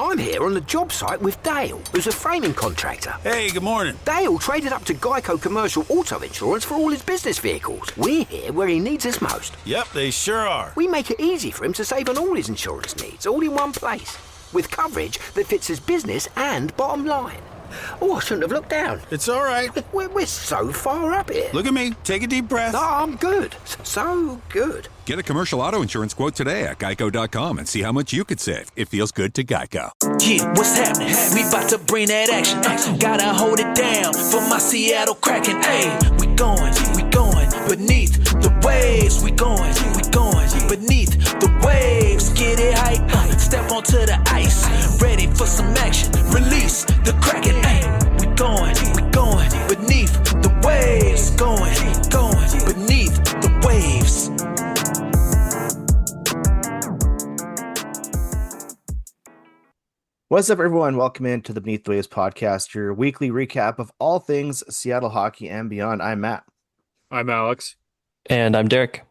I'm here on the job site with Dale, who's a framing contractor. Hey, good morning. Dale traded up to Geico Commercial Auto Insurance for all his business vehicles. We're here where he needs us most. Yep, they sure are. We make it easy for him to save on all his insurance needs, all in one place, with coverage that fits his business and bottom line. Oh, I shouldn't have looked down. It's all right. We're so far up here. Look at me. Take a deep breath. No, I'm good. So good. Get a commercial auto insurance quote today at geico.com and see how much you could save. It feels good to Geico. Yeah, what's happening? We about to bring that action. Gotta hold it down for my Seattle Kraken. Hey, we going beneath the waves. We going beneath the waves. Get it hype, step onto the ice. Ready for some action. Release the Kraken. Hey, we going beneath the waves. Going beneath the waves. What's up, everyone? Welcome into the Beneath the Waves podcast, your weekly recap of all things Seattle hockey and beyond. I'm Matt. I'm Alex. And I'm Derek.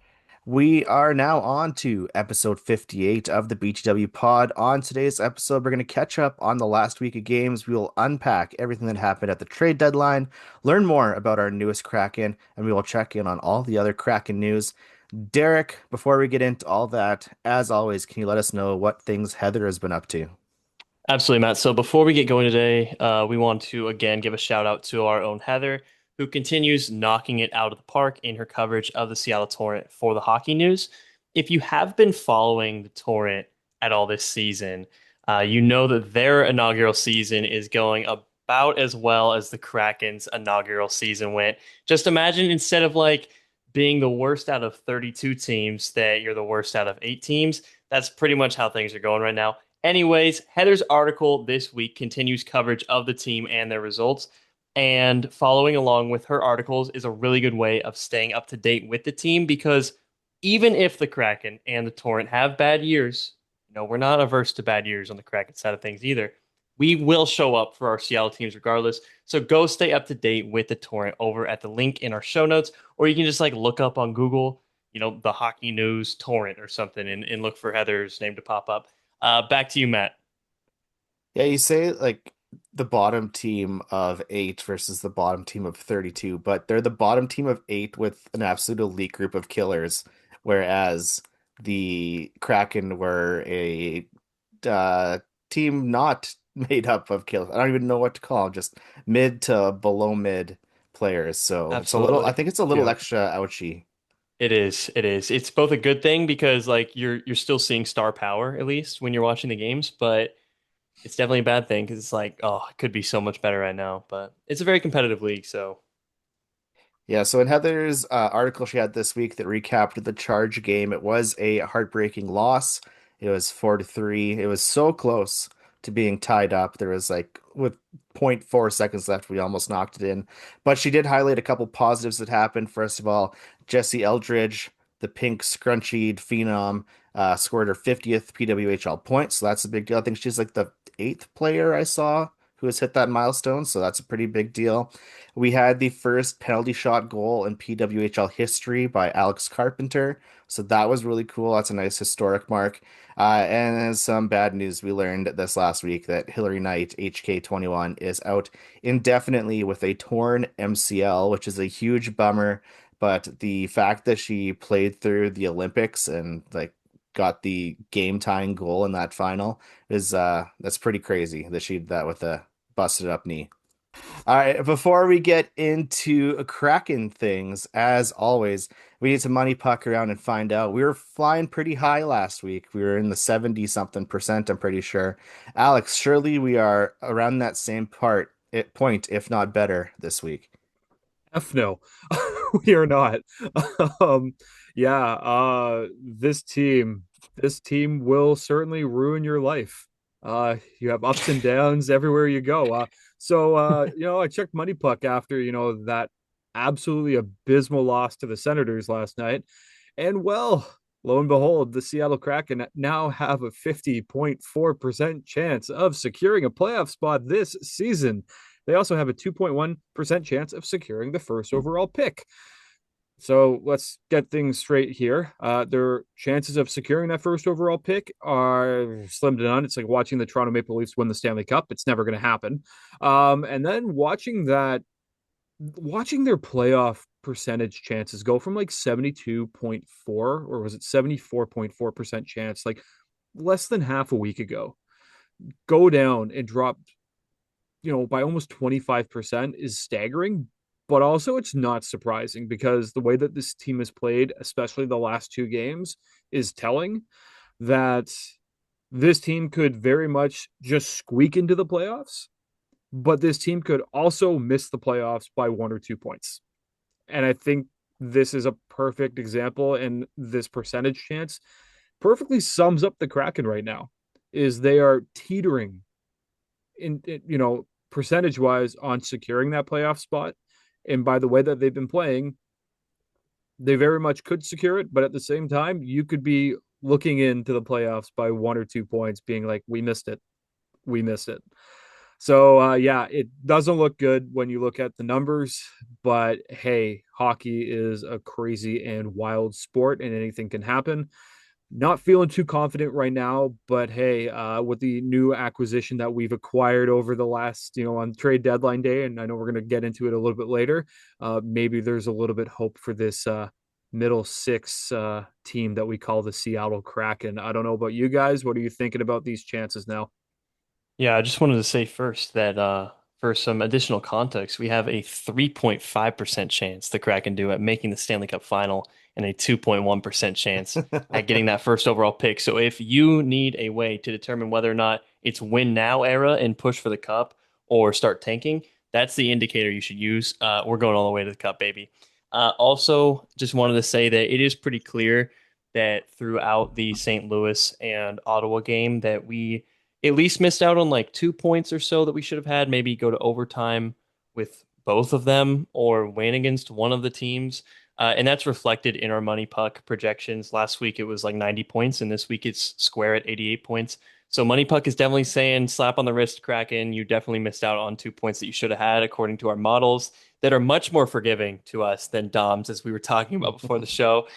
We are now on to episode 58 of the BTW pod. On today's episode, we're going to catch up on the last week of games. We will unpack everything that happened at the trade deadline, learn more about our newest Kraken, and we will check in on all the other Kraken news. Derek, before we get into all that, as always, can you let us know what things Heather has been up to? Absolutely, Matt. So before we get going today, we want to, again, give a shout out to our own Heather, who continues knocking it out of the park in her coverage of the Seattle Torrent for the hockey news. If you have been following the Torrent at all this season, you know that their inaugural season is going about as well as the Kraken's inaugural season went. Just imagine, instead of like being the worst out of 32 teams, that you're the worst out of 8 teams. That's pretty much how things are going right now. Anyways, Heather's article this week continues coverage of the team and their results. And following along with her articles is a really good way of staying up to date with the team, because even if the Kraken and the Torrent have bad years, we're not averse to bad years on the Kraken side of things either. We will show up for our Seattle teams regardless. So go stay up to date with the Torrent over at the link in our show notes, or you can just look up on Google, the hockey news Torrent or something, and look for Heather's name to pop up. Back to you, Matt. Yeah, you say the bottom team of 8 versus the bottom team of 32, but they're the bottom team of 8 with an absolute elite group of killers, whereas the Kraken were a team not made up of killers. I don't even know what to call them, just mid to below mid players. So Absolutely. I think it's a little extra ouchy. It is. It's both a good thing because you're still seeing star power, at least when you're watching the games, but it's definitely a bad thing because it's it could be so much better right now. But it's a very competitive league, so. Yeah, so in Heather's article she had this week that recapped the Charge game, it was a heartbreaking loss. It was 4-3. It was so close to being tied up. There was with 0.4 seconds left, we almost knocked it in. But she did highlight a couple positives that happened. First of all, Jesse Eldridge, the pink scrunchied phenom, scored her 50th PWHL point. So that's a big deal. I think she's the 8th player I saw who has hit that milestone. So that's a pretty big deal. We had the first penalty shot goal in PWHL history by Alex Carpenter. So that was really cool. That's a nice historic mark. And some bad news. We learned this last week that Hillary Knight, HK21, is out indefinitely with a torn MCL, which is a huge bummer. But the fact that she played through the Olympics and got the game tying goal in that final is that's pretty crazy that she did that with a busted up knee. All right, before we get into Kraken things, as always, we need to money puck around and find out. We were flying pretty high last week. We were in the 70-something%, I'm pretty sure. Alex, surely we are around that same point, if not better, this week. F no, we are not. This team will certainly ruin your life. You have ups and downs everywhere you go. I checked Money Puck after, that absolutely abysmal loss to the Senators last night. And lo and behold, the Seattle Kraken now have a 50.4% chance of securing a playoff spot this season. They also have a 2.1% chance of securing the first overall pick. So let's get things straight here. Their chances of securing that first overall pick are slim to none. It's like watching the Toronto Maple Leafs win the Stanley Cup. It's never going to happen. And then watching their playoff percentage chances go from like 72.4 or was it 74.4% chance, like less than half a week ago, go down and drop, by almost 25% is staggering. But also, it's not surprising because the way that this team has played, especially the last two games, is telling that this team could very much just squeak into the playoffs, but this team could also miss the playoffs by 1 or 2 points. And I think this is a perfect example, and this percentage chance perfectly sums up the Kraken right now. Is they are teetering in percentage wise on securing that playoff spot, and by the way that they've been playing, they very much could secure it. But at the same time, you could be looking into the playoffs by 1 or 2 points, being like, "We missed it, we missed it." So yeah, it doesn't look good when you look at the numbers, but hey, hockey is a crazy and wild sport and anything can happen. Not feeling too confident right now, but hey, with the new acquisition that we've acquired over the last, on trade deadline day, and I know we're going to get into it a little bit later, maybe there's a little bit hope for this middle six team that we call the Seattle Kraken. I don't know about you guys. What are you thinking about these chances now? Yeah, I just wanted to say first that for some additional context, we have a 3.5% chance the Kraken do at making the Stanley Cup final and a 2.1% chance at getting that first overall pick. So if you need a way to determine whether or not it's win now era and push for the cup or start tanking, that's the indicator you should use. We're going all the way to the cup, baby. Also, just wanted to say that it is pretty clear that throughout the St. Louis and Ottawa game that we at least missed out on like 2 points or so that we should have had. Maybe go to overtime with both of them or win against one of the teams. And that's reflected in our money puck projections. Last week it was like 90 points, and this week it's square at 88 points. So money puck is definitely saying slap on the wrist, Kraken. You definitely missed out on 2 points that you should have had according to our models that are much more forgiving to us than Dom's, as we were talking about before the show.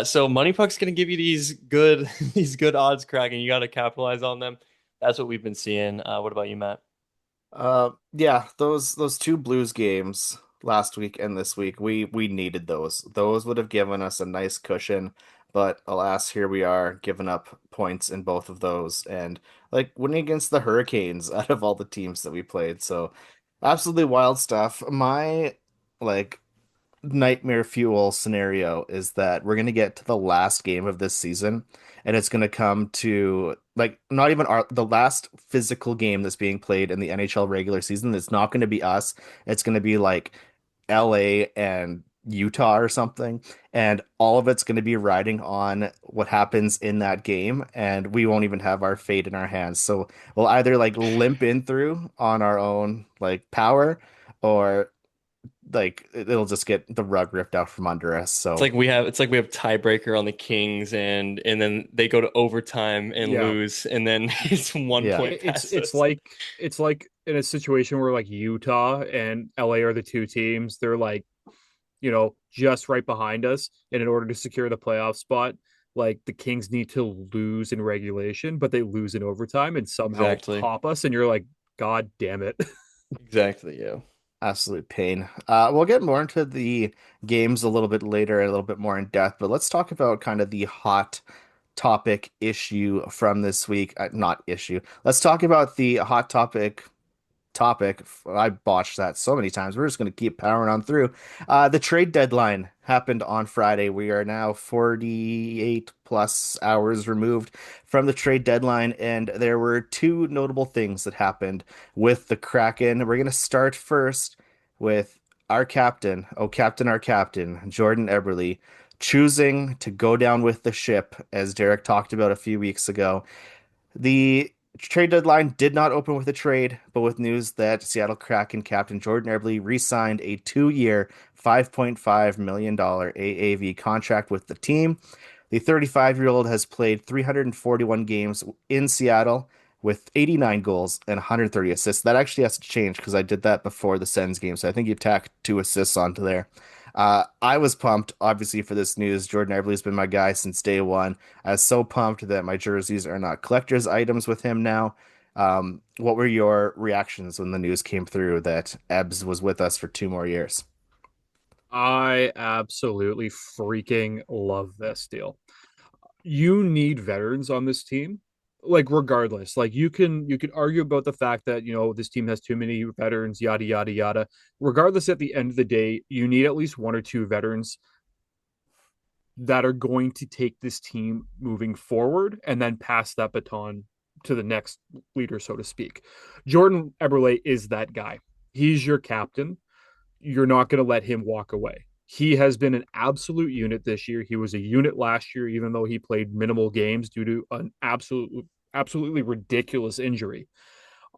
So money puck's going to give you these good these good odds, Kraken. You got to capitalize on them. That's what we've been seeing. What about you, Matt? Yeah, those two Blues games last week and this week, we needed those. Those would have given us a nice cushion, but alas, here we are giving up points in both of those and like winning against the Hurricanes out of all the teams that we played. So absolutely wild stuff. My like nightmare fuel scenario is that we're going to get to the last game of this season and it's going to come to like not even the last physical game that's being played in the NHL regular season. It's not going to be us. It's going to be like LA and Utah or something, and all of it's going to be riding on what happens in that game, and we won't even have our fate in our hands. So we'll either like limp in through on our own like power, or like it'll just get the rug ripped out from under us. So It's like we have tiebreaker on the Kings, and then they go to overtime and Yeah, lose, and then it's one yeah, point it's past it's us. like it's like in a situation where like Utah and LA are the two teams. They're like, just right behind us. And in order to secure the playoff spot, like the Kings need to lose in regulation, but they lose in overtime and somehow Exactly. pop us. And you're like, God damn it. Exactly. Yeah. absolute pain. We'll get more into the games a little bit later, a little bit more in depth, but let's talk about kind of the hot topic issue from this week. Not issue. Let's talk about the hot topic. I botched that so many times. We're just going to keep powering on through. The trade deadline happened on Friday. We are now 48 plus hours removed from the trade deadline, and there were two notable things that happened with the Kraken. We're going to start first with our captain, our captain, Jordan Eberle, choosing to go down with the ship, as Derek talked about a few weeks ago. The trade deadline did not open with a trade, but with news that Seattle Kraken captain Jordan Eberle re-signed a 2-year, $5.5 million AAV contract with the team. The 35-year-old has played 341 games in Seattle with 89 goals and 130 assists. That actually has to change because I did that before the Sens game, so I think you tacked 2 assists onto there. I was pumped, obviously, for this news. Jordan Eberle's been my guy since day one. I was so pumped that my jerseys are not collector's items with him now. What were your reactions when the news came through that Ebbs was with us for 2 more years? I absolutely freaking love this deal. You need veterans on this team. Like regardless, like you can argue about the fact that this team has too many veterans, yada yada yada. Regardless, at the end of the day, you need at least one or two veterans that are going to take this team moving forward and then pass that baton to the next leader, so to speak. Jordan Eberle is that guy. He's your captain. You're not going to let him walk away. He has been an absolute unit this year. He was a unit last year, even though he played minimal games due to an absolutely ridiculous injury.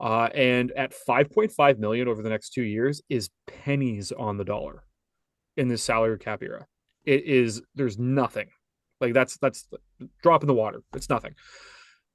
And at 5.5 million over the next 2 years is pennies on the dollar in this salary cap era. It is there's nothing. Like that's drop in the water. It's nothing.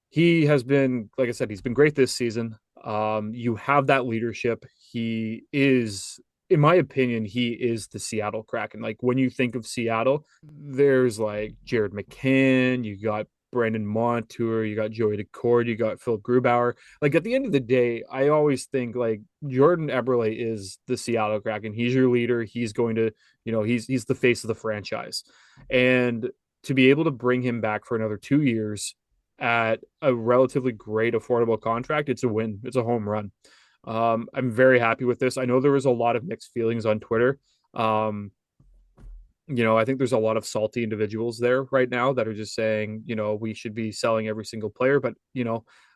He has been, like I said, he's been great this season. You have that leadership. He is, in my opinion, he is the Seattle Kraken. Like when you think of Seattle, there's like Jared McCann, you got Brandon Montour, you got Joey Decord, you got Phil Grubauer. Like at the end of the day, I always think like Jordan Eberle is the Seattle Kraken. He's your leader. He's going to, he's the face of the franchise. And to be able to bring him back for another 2 years at a relatively great, affordable contract, it's a win. It's a home run. I'm very happy with this. I know there was a lot of mixed feelings on Twitter. I think there's a lot of salty individuals there right now that are just saying, we should be selling every single player. But,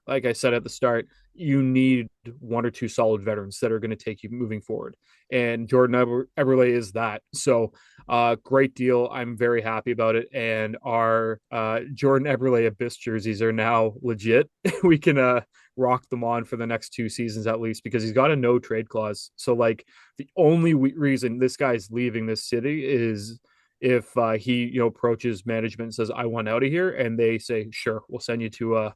like I said at the start, you need one or two solid veterans that are going to take you moving forward. And Jordan Eberle is that. So, great deal. I'm very happy about it. And our Jordan Eberle Abyss jerseys are now legit. We can rock them on for the next 2 seasons at least because he's got a no trade clause. So, like, the only reason this guy's leaving this city is if he approaches management and says I want out of here, and they say sure, we'll send you to a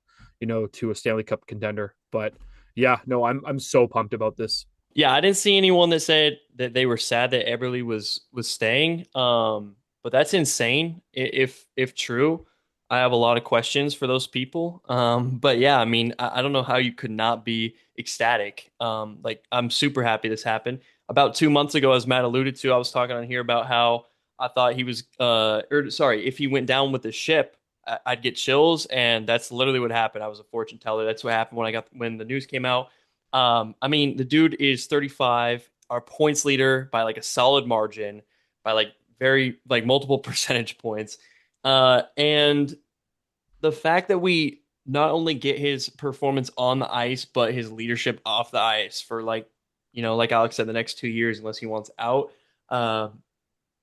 Stanley Cup contender. But yeah, no, I'm so pumped about this. Yeah, I didn't see anyone that said that they were sad that Eberle was staying. But that's insane. If true, I have a lot of questions for those people. But yeah, I mean, I don't know how you could not be ecstatic. Like I'm super happy this happened. About 2 months ago, as Matt alluded to, I was talking on here about how I thought he was, if he went down with the ship, I'd get chills, and that's literally what happened. I was a fortune teller. That's what happened when the news came out. I mean, the dude is 35, our points leader by like a solid margin, by like very like multiple percentage points. And the fact that we not only get his performance on the ice, but his leadership off the ice for like Alex said, the next 2 years, unless he wants out,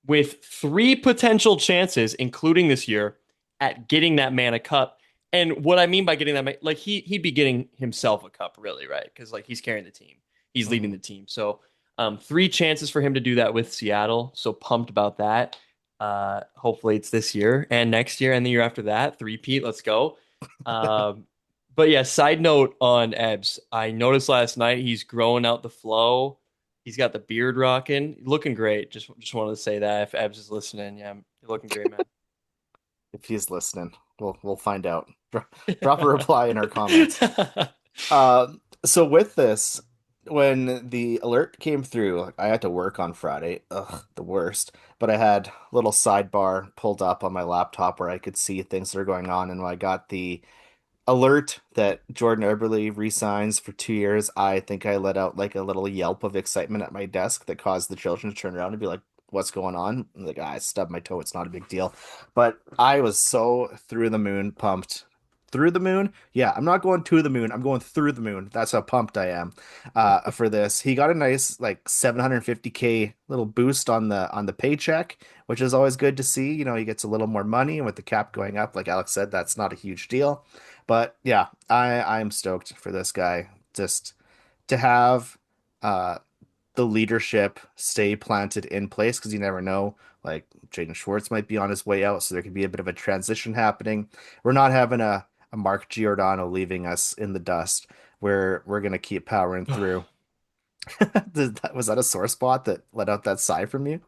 with three potential chances, including this year, at getting that man a cup. And what I mean by getting that man, like he'd be getting himself a cup, really, right? Because like he's carrying the team, he's leading the team. So three chances for him to do that with Seattle. So pumped about that. Hopefully it's this year and next year and the year after that. Three-peat, let's go. But yeah, side note on Ebbs. I noticed last night he's growing out the flow. He's got the beard rocking, looking great. Just wanted to say that if Ebbs is listening, yeah, you're looking great, man. If he's listening, we'll find out. Drop a reply in our comments. So with this, when the alert came through, like, I had to work on Friday. Ugh, the worst. But I had a little sidebar pulled up on my laptop where I could see things that are going on, and when I got the alert that Jordan Eberle resigns for 2 years, I think I let out like a little yelp of excitement at my desk that caused the children to turn around and be like, "What's going on?" I'm like, I stubbed my toe. It's not a big deal. But I was so through the moon pumped. Through the moon? Yeah, I'm not going to the moon. I'm going through the moon. That's how pumped I am for this. He got a nice like 750K little boost on the paycheck, which is always good to see. He gets a little more money, and with the cap going up, like Alex said, that's not a huge deal. But yeah, I'm stoked for this guy. Just to have the leadership stay planted in place because you never know. Like Jaden Schwartz might be on his way out, so there could be a bit of a transition happening. We're not having a Mark Giordano leaving us in the dust. We're gonna keep powering through. Was that a sore spot that let out that sigh from you?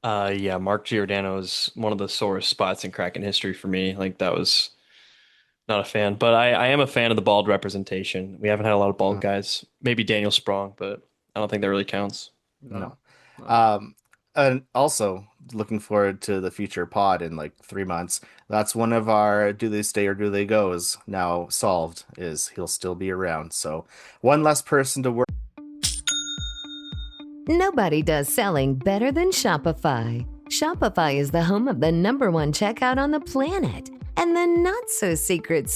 Yeah, Mark Giordano is one of the sorest spots in Kraken history for me. Like that was not a fan, but I am a fan of the bald representation. We haven't had a lot of bald guys. Maybe Daniel Sprong, but I don't think that really counts. No. No. Um, and also looking forward to the future pod in like 3 months. That's one of our do they stay or do they go is now solved, is he'll still be around. So one less person to worry. Nobody does selling better than Shopify. Shopify is the home of the #1 checkout on the planet. And the not-so-secret,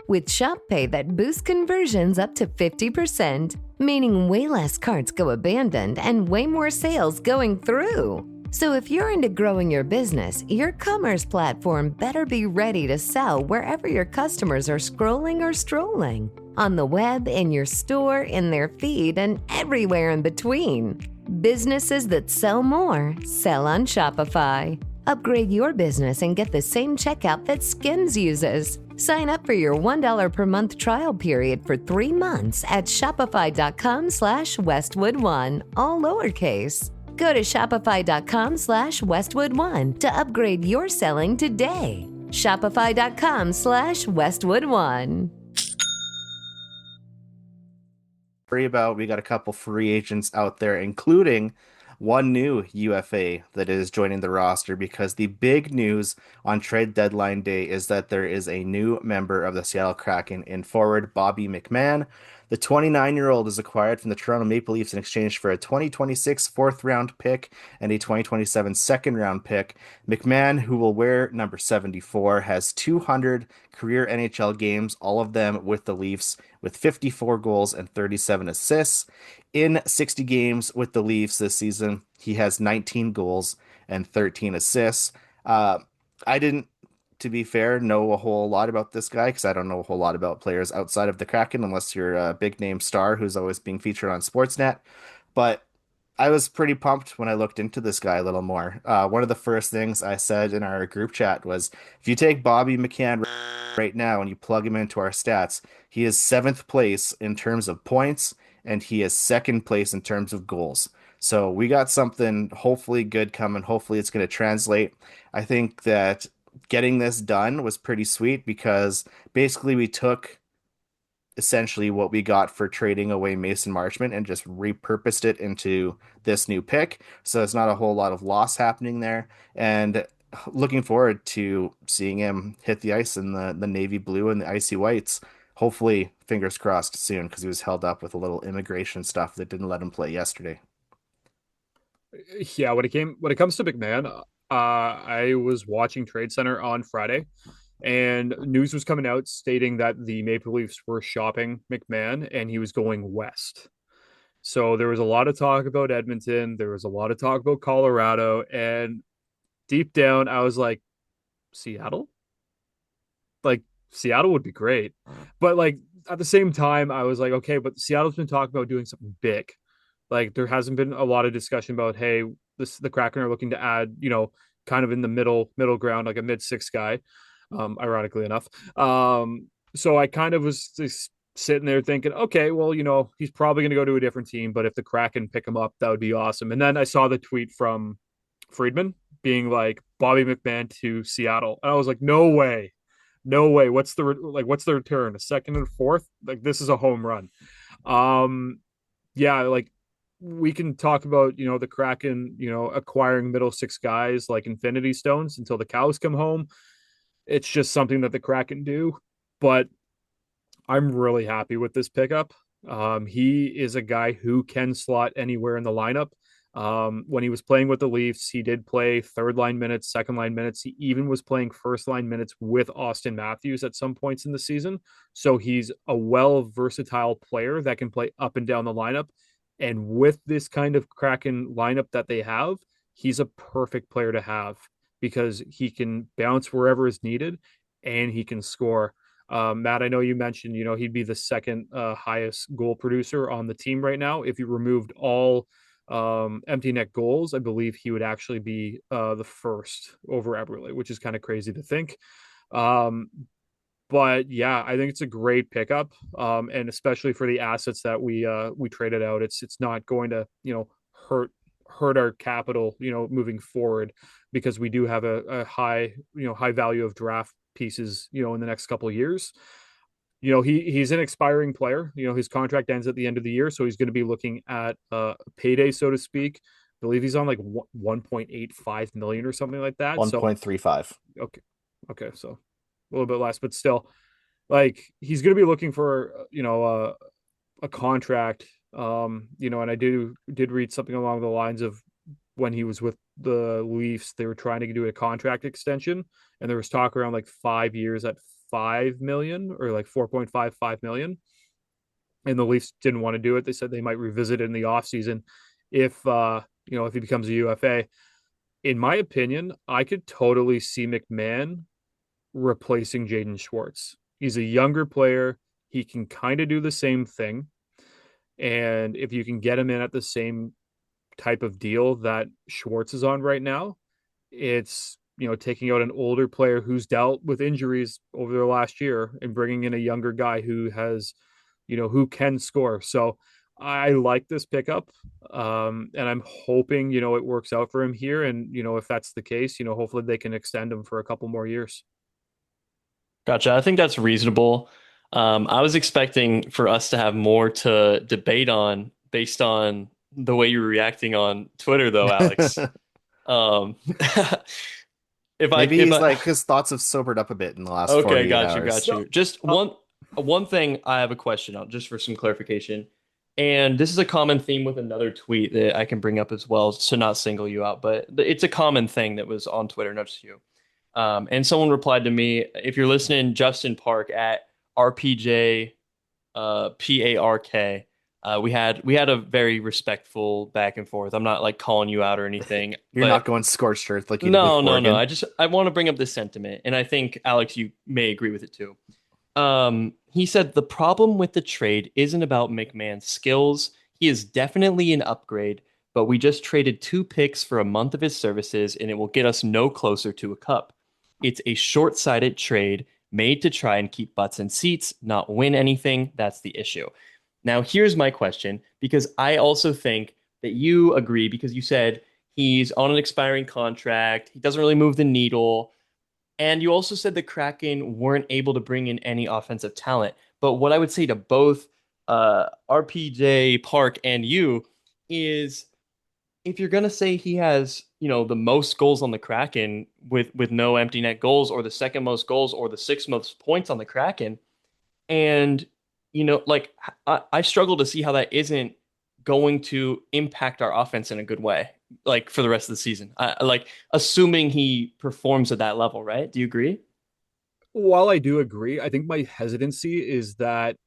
with Shop Pay that boosts conversions up to 50%, meaning way less carts go abandoned and way more sales going through. So if you're into growing your business, your commerce platform better be ready to sell wherever your customers are scrolling or strolling. On the web, in your store, in their feed, and everywhere in between. Businesses that sell more, sell on Shopify. Upgrade your business and get the same checkout that Skims uses. Sign up for your $1 per month trial period for 3 months at shopify.com/Westwood1, all lowercase. Go to shopify.com/Westwood1 to upgrade your selling today. Shopify.com/Westwood1. About. We got a couple free agents out there, including one new UFA that is joining the roster, because the big news on trade deadline day is that there is a new member of the Seattle Kraken in forward Bobby McMann. The 29-year-old is acquired from the Toronto Maple Leafs in exchange for a 2026 fourth-round pick and a 2027 second-round pick. McMann, who will wear number 74, has 200 career NHL games, all of them with the Leafs, with 54 goals and 37 assists. In 60 games with the Leafs this season, he has 19 goals and 13 assists. I didn't, to be fair, know a whole lot about this guy because I don't know a whole lot about players outside of the Kraken unless you're a big name star who's always being featured on Sportsnet. But I was pretty pumped when I looked into this guy a little more. One of the first things I said in our group chat was, if you take Bobby McMann right now and you plug him into our stats, he is 7th place in terms of points and he is 2nd place in terms of goals. So we got something hopefully good coming. Hopefully it's going to translate. I think that getting this done was pretty sweet because basically we took essentially what we got for trading away Mason Marchment and just repurposed it into this new pick. So it's not a whole lot of loss happening there. And looking forward to seeing him hit the ice in the navy blue and the icy whites. Hopefully, fingers crossed soon, because he was held up with a little immigration stuff that didn't let him play yesterday. Yeah, when it comes to McMahon, I was watching Trade Center on Friday, and news was coming out stating that the Maple Leafs were shopping McMahon and he was going west. So there was a lot of talk about Edmonton, there was a lot of talk about Colorado, and deep down I was like, Seattle? Like Seattle would be great. But like at the same time I was like, okay, but Seattle's been talking about doing something big. Like there hasn't been a lot of discussion about, hey, the Kraken are looking to add, kind of in the middle ground, like a mid-6 guy, ironically enough. So I kind of was just sitting there thinking, okay, well, he's probably going to go to a different team, but if the Kraken pick him up, that would be awesome. And then I saw the tweet from Friedman being like, Bobby McMann to Seattle, and I was like, no way, no way. What's the return? A second and fourth? Like this is a home run. Yeah, like we can talk about, the Kraken, acquiring middle 6 guys like Infinity Stones until the cows come home. It's just something that the Kraken do, but I'm really happy with this pickup. He is a guy who can slot anywhere in the lineup. When he was playing with the Leafs, he did play third line minutes, second line minutes. He even was playing first line minutes with Austin Matthews at some points in the season. So he's a versatile player that can play up and down the lineup. And with this kind of Kraken lineup that they have, he's a perfect player to have because he can bounce wherever is needed and he can score. Matt, I know you mentioned, he'd be the second highest goal producer on the team right now. If you removed all empty net goals, I believe he would actually be the first over Eberle, which is kind of crazy to think. But yeah, I think it's a great pickup, and especially for the assets that we traded out, it's not going to hurt hurt our capital, moving forward, because we do have a high, high value of draft pieces, in the next couple of years. He's an expiring player. His contract ends at the end of the year, so he's going to be looking at payday, so to speak. I believe he's on like 1.85 million or something like that. 1.35. Okay. Okay. So a little bit less, but still, like, he's going to be looking for, a contract. And I did read something along the lines of when he was with the Leafs, they were trying to do a contract extension, and there was talk around like 5 years at 5 million, or like 4.55 million. And the Leafs didn't want to do it. They said they might revisit it in the offseason if he becomes a UFA. In my opinion, I could totally see McMann replacing Jaden Schwartz. He's a younger player. He can kind of do the same thing. And if you can get him in at the same type of deal that Schwartz is on right now, it's, taking out an older player who's dealt with injuries over the last year and bringing in a younger guy who has, who can score. So I like this pickup. And I'm hoping, it works out for him here. And, if that's the case, hopefully they can extend him for a couple more years. Gotcha. I think that's reasonable. I was expecting for us to have more to debate on based on the way you were reacting on Twitter, though, Alex. Maybe his thoughts have sobered up a bit in the last 48 hours. Got you. Just one thing I have a question on, just for some clarification. And this is a common theme with another tweet that I can bring up as well, to not single you out, but it's a common thing that was on Twitter, not just you. And someone replied to me, if you're listening, Justin Park at RPJ PARK. We had a very respectful back and forth. I'm not like calling you out or anything. You're not going scorched earth like you did no, with no, Oregon. no. I want to bring up this sentiment, and I think Alex, you may agree with it too. He said the problem with the trade isn't about McMahon's skills. He is definitely an upgrade, but we just traded 2 picks for a month of his services, and it will get us no closer to a cup. It's a short-sighted trade made to try and keep butts in seats, not win anything. That's the issue. Now, here's my question, because I also think that you agree, because you said he's on an expiring contract. He doesn't really move the needle. And you also said the Kraken weren't able to bring in any offensive talent. But what I would say to both RPJ Park and you is, if you're going to say he has, the most goals on the Kraken with no empty net goals, or the second most goals, or the 6th most points on the Kraken, and, I struggle to see how that isn't going to impact our offense in a good way, like for the rest of the season. Assuming he performs at that level, right? Do you agree? While I do agree, I think my hesitancy is that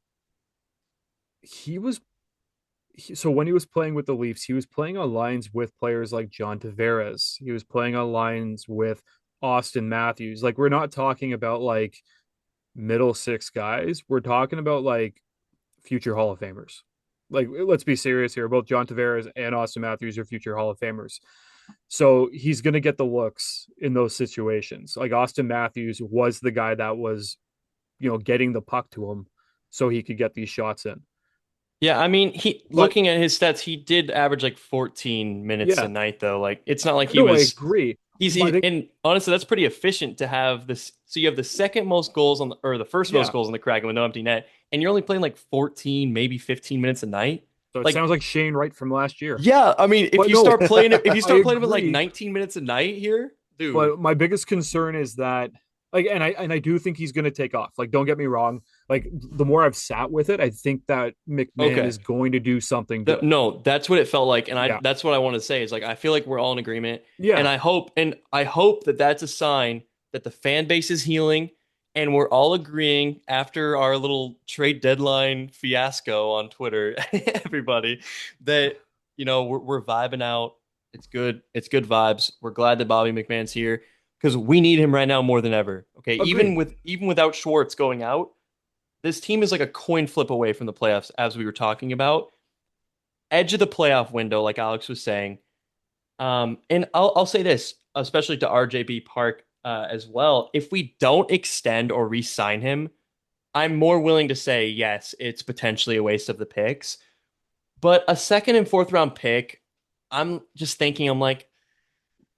so when he was playing with the Leafs, he was playing on lines with players like John Tavares. He was playing on lines with Austin Matthews. Like, we're not talking about like middle 6 guys. We're talking about like future Hall of Famers. Like, let's be serious here. Both John Tavares and Austin Matthews are future Hall of Famers. So he's going to get the looks in those situations. Like, Austin Matthews was the guy that was, getting the puck to him so he could get these shots in. Yeah, I mean, looking at his stats, he did average like 14 minutes a night, though. Like, it's not like he was. I agree. And honestly, that's pretty efficient to have this. So you have the second most goals or the first most goals on the Kraken with no empty net, and you're only playing like 14, maybe 15 minutes a night. So it sounds like Shane Wright from last year. Yeah, I mean, if you start playing it with like 19 minutes a night here, dude. But my biggest concern is that, like, and I do think he's going to take off. Like, don't get me wrong. Like, the more I've sat with it, I think that McMahon is going to do something good. No, that's what it felt like, and that's what I want to say is, like, I feel like we're all in agreement. Yeah, and I hope that that's a sign that the fan base is healing, and we're all agreeing after our little trade deadline fiasco on Twitter, everybody, that we're vibing out. It's good. It's good vibes. We're glad that Bobby McMahon's here, because we need him right now more than ever. Okay, Agreed. even without Schwartz going out, this team is like a coin flip away from the playoffs, as we were talking about. Edge of the playoff window, like Alex was saying. And I'll say this, especially to RJB Park as well. If we don't extend or re-sign him, I'm more willing to say, yes, it's potentially a waste of the picks. But a 2nd and 4th round pick, I'm just thinking, I'm like,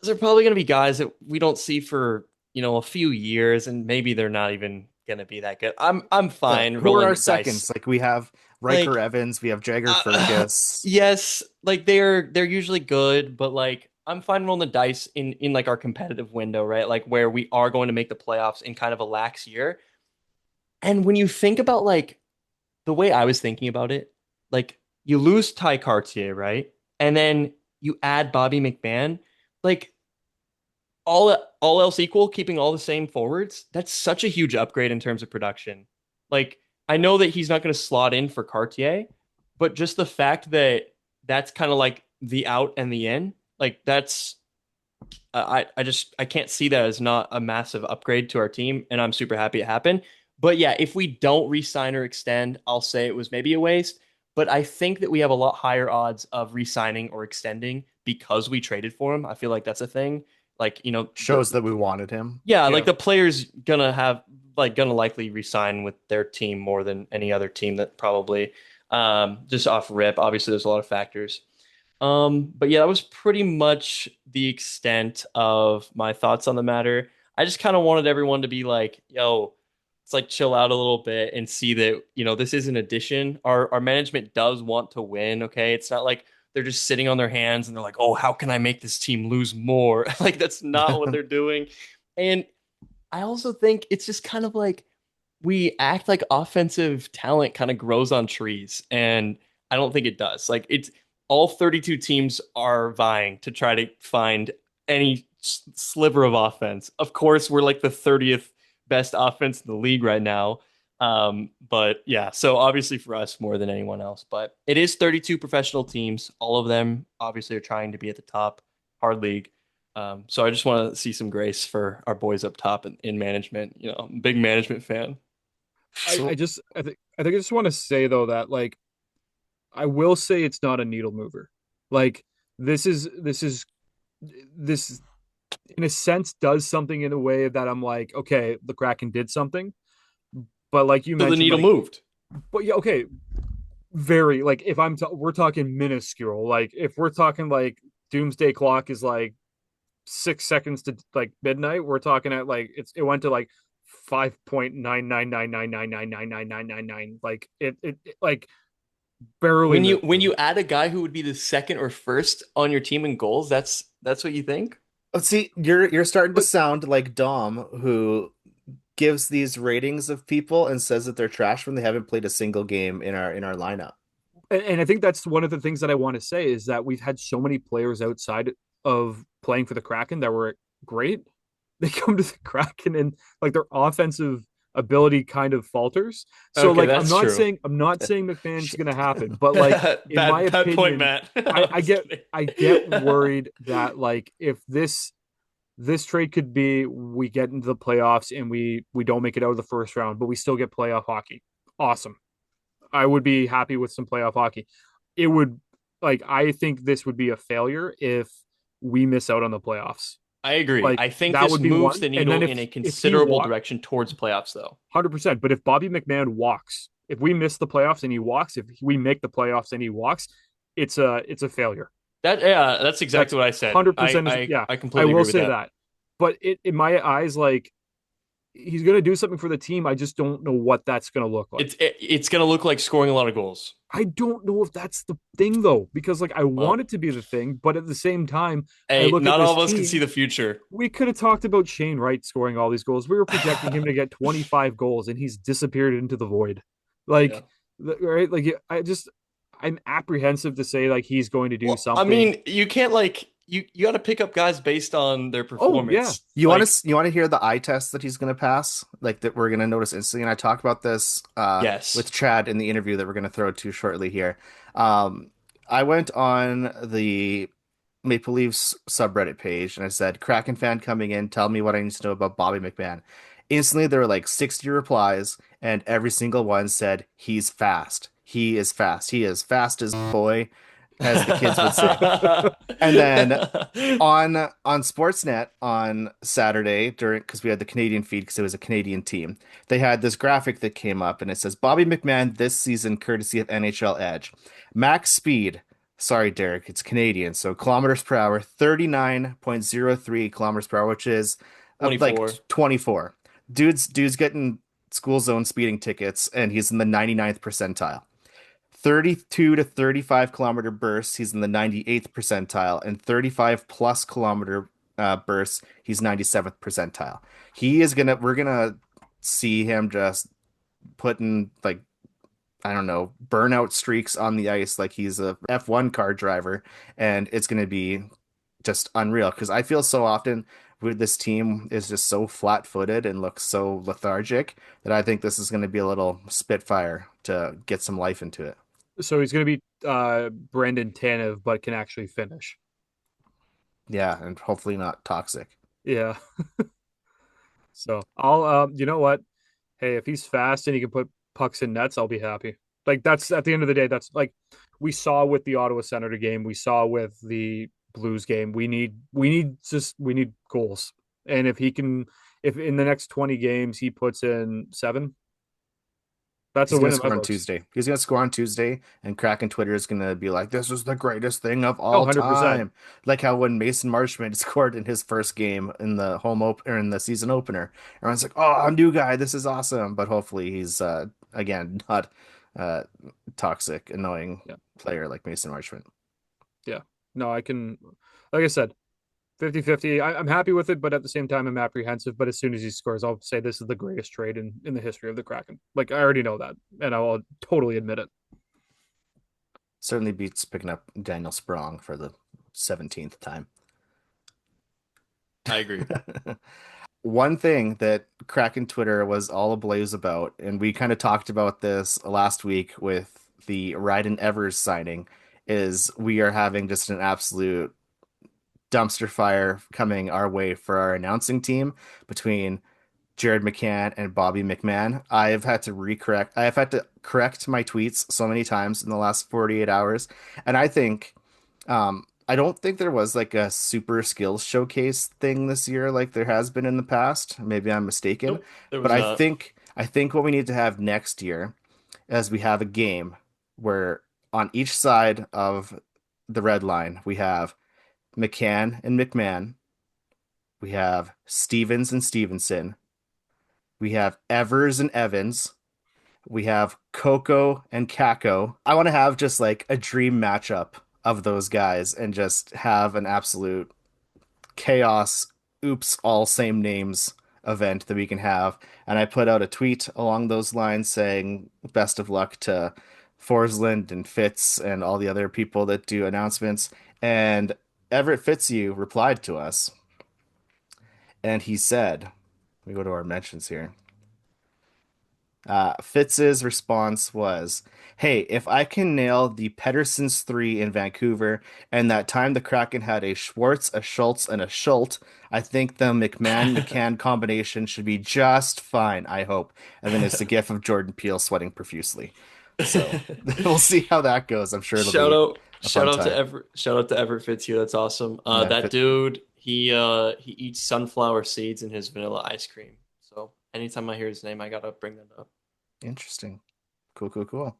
they're probably going to be guys that we don't see for, a few years, and maybe they're not even going to be that good. I'm Yeah. fine Who are rolling our the dice. seconds? Like we have Riker Like, Evans, we have Jagger uh, Fergus. yes, like they're usually good, but like I'm fine rolling the dice in like our competitive window, right? Like where we are going to make the playoffs in kind of a lax year. And when you think about like the way I was thinking about it, like you lose Ty Cartier, right? And then you add Bobby McMann, like all else equal, keeping all the same forwards, that's such a huge upgrade in terms of production. Like I know that he's not going to slot in for Cartier, but just the fact that that's kind of like the out and the in, like that's I can't see that as not a massive upgrade to our team, and I'm super happy it happened. But yeah, if we don't re-sign or extend, I'll say it was maybe a waste. But I think that we have a lot higher odds of re-signing or extending because we traded for him. I feel like that's a thing. Like, Shows that we wanted him. yeah, Yeah. like the player's gonna likely resign with their team more than any other team that probably just off rip. Obviously, there's a lot of factors. But yeah, that was pretty much the extent of my thoughts on the matter. I just kind of wanted everyone to be like, yo, it's like chill out a little bit and see that, this is an addition. Our management does want to win, okay? It's not like they're just sitting on their hands and they're like, "Oh, how can I make this team lose more?" Like that's not what they're doing. And I also think it's just kind of like we act like offensive talent kind of grows on trees, and I don't think it does. Like it's all 32 teams are vying to try to find any sliver of offense. Of course, we're like the 30th best offense in the league right now. But yeah, so obviously for us more than anyone else, but it is 32 professional teams. All of them obviously are trying to be at the top, hard league. So I just want to see some grace for our boys up top in management. Big management fan. I So just I think I just want to say though that like I will say it's not a needle mover. Like this in a sense does something in a way that I'm like, okay, the Kraken did something. But like you So the mentioned, needle like, moved. but yeah, okay, very like if we're talking minuscule, like if we're talking like doomsday clock is like 6 seconds to like midnight, we're talking at like it went to like 5.99999999999. Like it like barely When you moved. add a guy who would be the second or first on your team in goals, that's what you think? let's see, you're starting to But sound like Dom, who gives these ratings of people and says that they're trash when they haven't played a single game in our lineup. and I think that's one of the things that I want to say is that we've had so many players outside of playing for the Kraken that were great. They come to the Kraken and like their offensive ability kind of falters. So Okay, like that's true. I'm not saying McMahon's Shit. gonna happen, but like in my Bad point, opinion, Matt. I, I'm I just get kidding. I get worried that like if this trade could be we get into the playoffs and we don't make it out of the first round, but we still get playoff hockey. Awesome. I would be happy with some playoff hockey. It would like I think this would be a failure if we miss out on the playoffs. I agree. Like I think that this would be moves one. the And then needle in a if he considerable walk direction towards playoffs, though. 100%, but if Bobby McMann walks, if we miss the playoffs and he walks, if we make the playoffs and he walks, it's a failure. That's That's exactly what I said. 100% is yeah. I I completely will agree with say that. that. But in my eyes, like he's gonna do something for the team. I just don't know what that's gonna look like. It's gonna look like scoring a lot of goals. I don't know if that's the thing though, because like I want Well, it to be the thing, but at the same time, I hey, look at not this all of us can see team. the future. We could have talked about Shane Wright scoring all these goals. We were projecting him to get 25 goals, and he's disappeared into the void. Yeah. Like, right? Like, I'm apprehensive to say like he's going to do Well, I something. mean, you can't like you got to pick up guys based on their Oh yeah, performance. You want Like, to hear the eye test that he's going to pass, like that we're going to notice instantly. And I talked about this yes. with Chad in the interview that we're going to throw to shortly here. Um, I went on the Maple Leafs subreddit page and I said, "Kraken fan coming in, tell me what I need to know about Bobby McMann." Instantly, there were like 60 replies, and every single one said, "He's fast. He is fast. He is fast as boy," as the kids would say. And then on Sportsnet on Saturday during because we had the Canadian feed because it was a Canadian team. They had this graphic that came up and it says Bobby McMann this season courtesy of NHL Edge. Max speed Sorry, Derek, it's Canadian. So kilometers per hour, 39.03 kilometers per hour, which is like 24. 24. Dude's getting school zone speeding tickets, and he's in the 99th percentile. 32 to 35 kilometer bursts, he's in the 98th percentile, and 35 plus kilometer bursts, he's 97th percentile. We're gonna see him just putting like, I don't know, burnout streaks on the ice like he's a F1 car driver, and it's gonna be just unreal because I feel so often with this team is just so flat-footed and looks so lethargic that I think this is going to be a little spitfire to get some life into it. So he's going to be Brandon Tanev, but can actually finish. Yeah, and hopefully not toxic. Yeah. So I'll, you know what? Hey, if he's fast and he can put pucks in nets, I'll be happy. Like that's at the end of the day, that's like we saw with the Ottawa Senator game, we saw with the Blues game. We need goals. And if in the next 20 games he puts in 7, that's He's a going win to score on Tuesday. He's going to score on Tuesday, and Kraken Twitter is going to be like, "This is the greatest thing of all 100%. time." Like how when Mason Marchment scored in his first game in the in the season opener, everyone's like, "Oh, a new guy! This is awesome!" But hopefully, he's again not toxic, annoying player like Mason Marchment. Yeah. No, I can, like I said, 50-50. I'm happy with it, but at the same time, I'm apprehensive. But as soon as he scores, I'll say this is the greatest trade in the history of the Kraken. Like, I already know that, and I will totally admit it. Certainly beats picking up Daniel Sprong for the 17th time. I agree. One thing that Kraken Twitter was all ablaze about, and we kind of talked about this last week with the Ryden Evers signing, is we are having just an absolute dumpster fire coming our way for our announcing team between Jared McCann and Bobby McMann. I have had to correct my tweets so many times in the last 48 hours. And I don't think there was like a super skills showcase thing this year like there has been in the past. Maybe I'm mistaken. Nope, there was But not. I think what we need to have next year is we have a game where on each side of the red line we have McCann and McMahon. We have Stevens and Stevenson. We have Evers and Evans. We have Coco and Kako. I want to have just like a dream matchup of those guys and just have an absolute chaos, oops, all same names event that we can have. And I put out a tweet along those lines saying best of luck to Forsland and Fitz and all the other people that do announcements. And Everett Fitzhugh replied to us, and he said, we go to our mentions here. Fitz's response was, "Hey, if I can nail the Pedersen's 3 in Vancouver and that time the Kraken had a Schwartz, a Schultz, and a Schultz, I think the McMahon-McCann combination should be just fine, I hope." And then it's a gif of Jordan Peele sweating profusely. So we'll see how that goes. I'm sure it'll be Shout out to Everett Fitzhugh. That's awesome. Yeah, that dude, he eats sunflower seeds in his vanilla ice cream. So anytime I hear his name, I gotta bring that up. Interesting. Cool.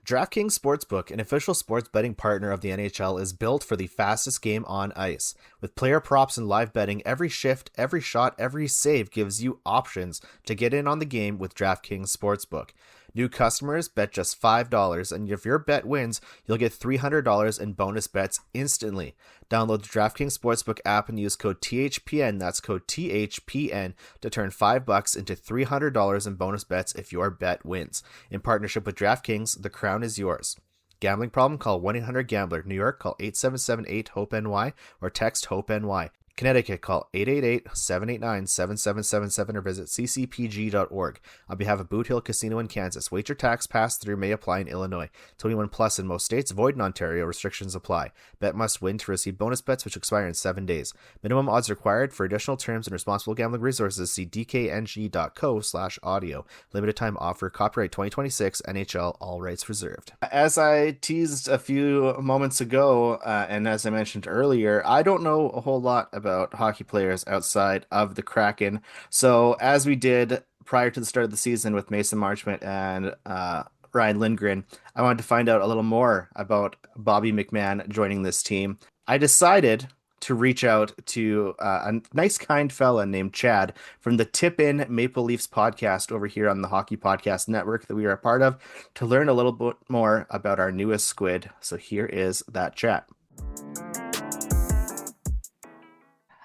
DraftKings Sportsbook, an official sports betting partner of the NHL, is built for the fastest game on ice. With player props and live betting, every shift, every shot, every save gives you options to get in on the game with DraftKings Sportsbook. New customers bet just $5, and if your bet wins, you'll get $300 in bonus bets instantly. Download the DraftKings Sportsbook app and use code THPN, that's code THPN, to turn $5 into $300 in bonus bets if your bet wins. In partnership with DraftKings, the crown is yours. Gambling problem? Call 1-800-GAMBLER. New York, call 877-8-HOPE-NY or text HOPE-NY. Connecticut, call 888-789-7777 or visit ccpg.org. On behalf of Boot Hill Casino in Kansas, wager tax pass-through may apply in Illinois. 21 plus in most states, void in Ontario. Restrictions apply. Bet must win to receive bonus bets which expire in 7 days. Minimum odds required. For additional terms and responsible gambling resources, see dkng.co/audio. Limited time offer. Copyright 2026. NHL. All rights reserved. As I teased a few moments ago, and as I mentioned earlier, I don't know a whole lot about hockey players outside of the Kraken. So as we did prior to the start of the season with Mason Marchment and Brian Lindgren, I wanted to find out a little more about Bobby McMann joining this team. I decided to reach out to a nice, kind fella named Chad from the Tip In Maple Leafs podcast over here on the Hockey Podcast Network that we are a part of to learn a little bit more about our newest squid. So here is that chat.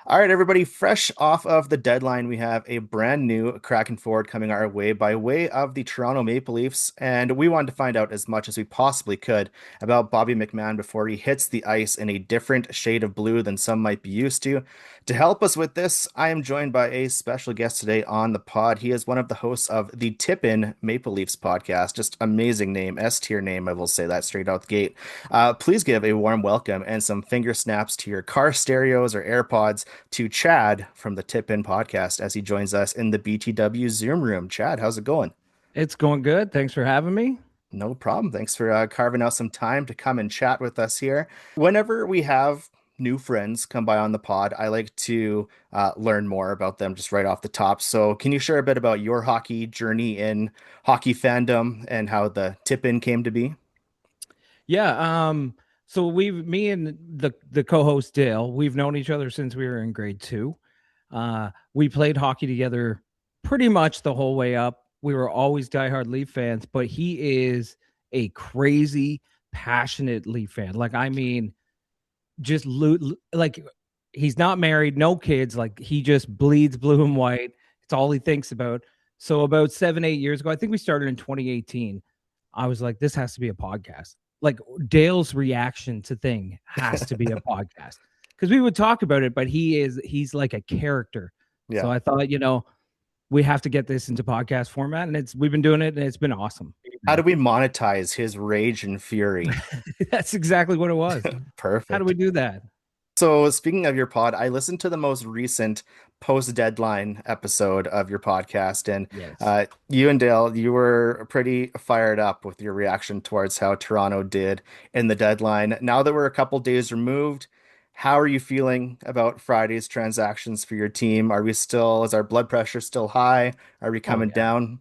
All right, everybody, fresh off of the deadline, we have a brand new Kraken forward coming our way by way of the Toronto Maple Leafs, and we wanted to find out as much as we possibly could about Bobby McMann before he hits the ice in a different shade of blue than some might be used to. To help us with this, I am joined by a special guest today on the pod. He is one of the hosts of the Tip In Maple Leafs podcast. Just amazing name, S-tier name, I will say that straight out the gate. Please give a warm welcome and some finger snaps to your car stereos or AirPods to Chad from the Tip In podcast as he joins us in the BTW Zoom room. Chad, how's it going? It's going good. Thanks for having me. No problem. Thanks for carving out some time to come and chat with us here. Whenever we have new friends come by on the pod, I like to learn more about them just right off the top. So can you share a bit about your hockey journey in hockey fandom and how the Tip In came to be? Yeah. So me and the co-host Dale, we've known each other since we were in grade 2. We played hockey together pretty much the whole way up. We were always diehard Leaf fans, but he is a crazy, passionate Leaf fan. Like, I mean, just like, he's not married, no kids. Like, he just bleeds blue and white. It's all he thinks about. So about 7-8 years ago, I think we started in 2018. I was like, this has to be a podcast. Like, Dale's reaction to thing has to be a podcast, because we would talk about it, but he's like a character. Yeah. So I thought, we have to get this into podcast format, and we've been doing it, and it's been awesome. How do we monetize his rage and fury? That's exactly what it was. Perfect. How do we do that? So speaking of your pod, I listened to the most recent post-deadline episode of your podcast, and yes. You and Dale, you were pretty fired up with your reaction towards how Toronto did in the deadline. Now that we're a couple days removed, how are you feeling about Friday's transactions for your team? Is our blood pressure still high? Are we coming down?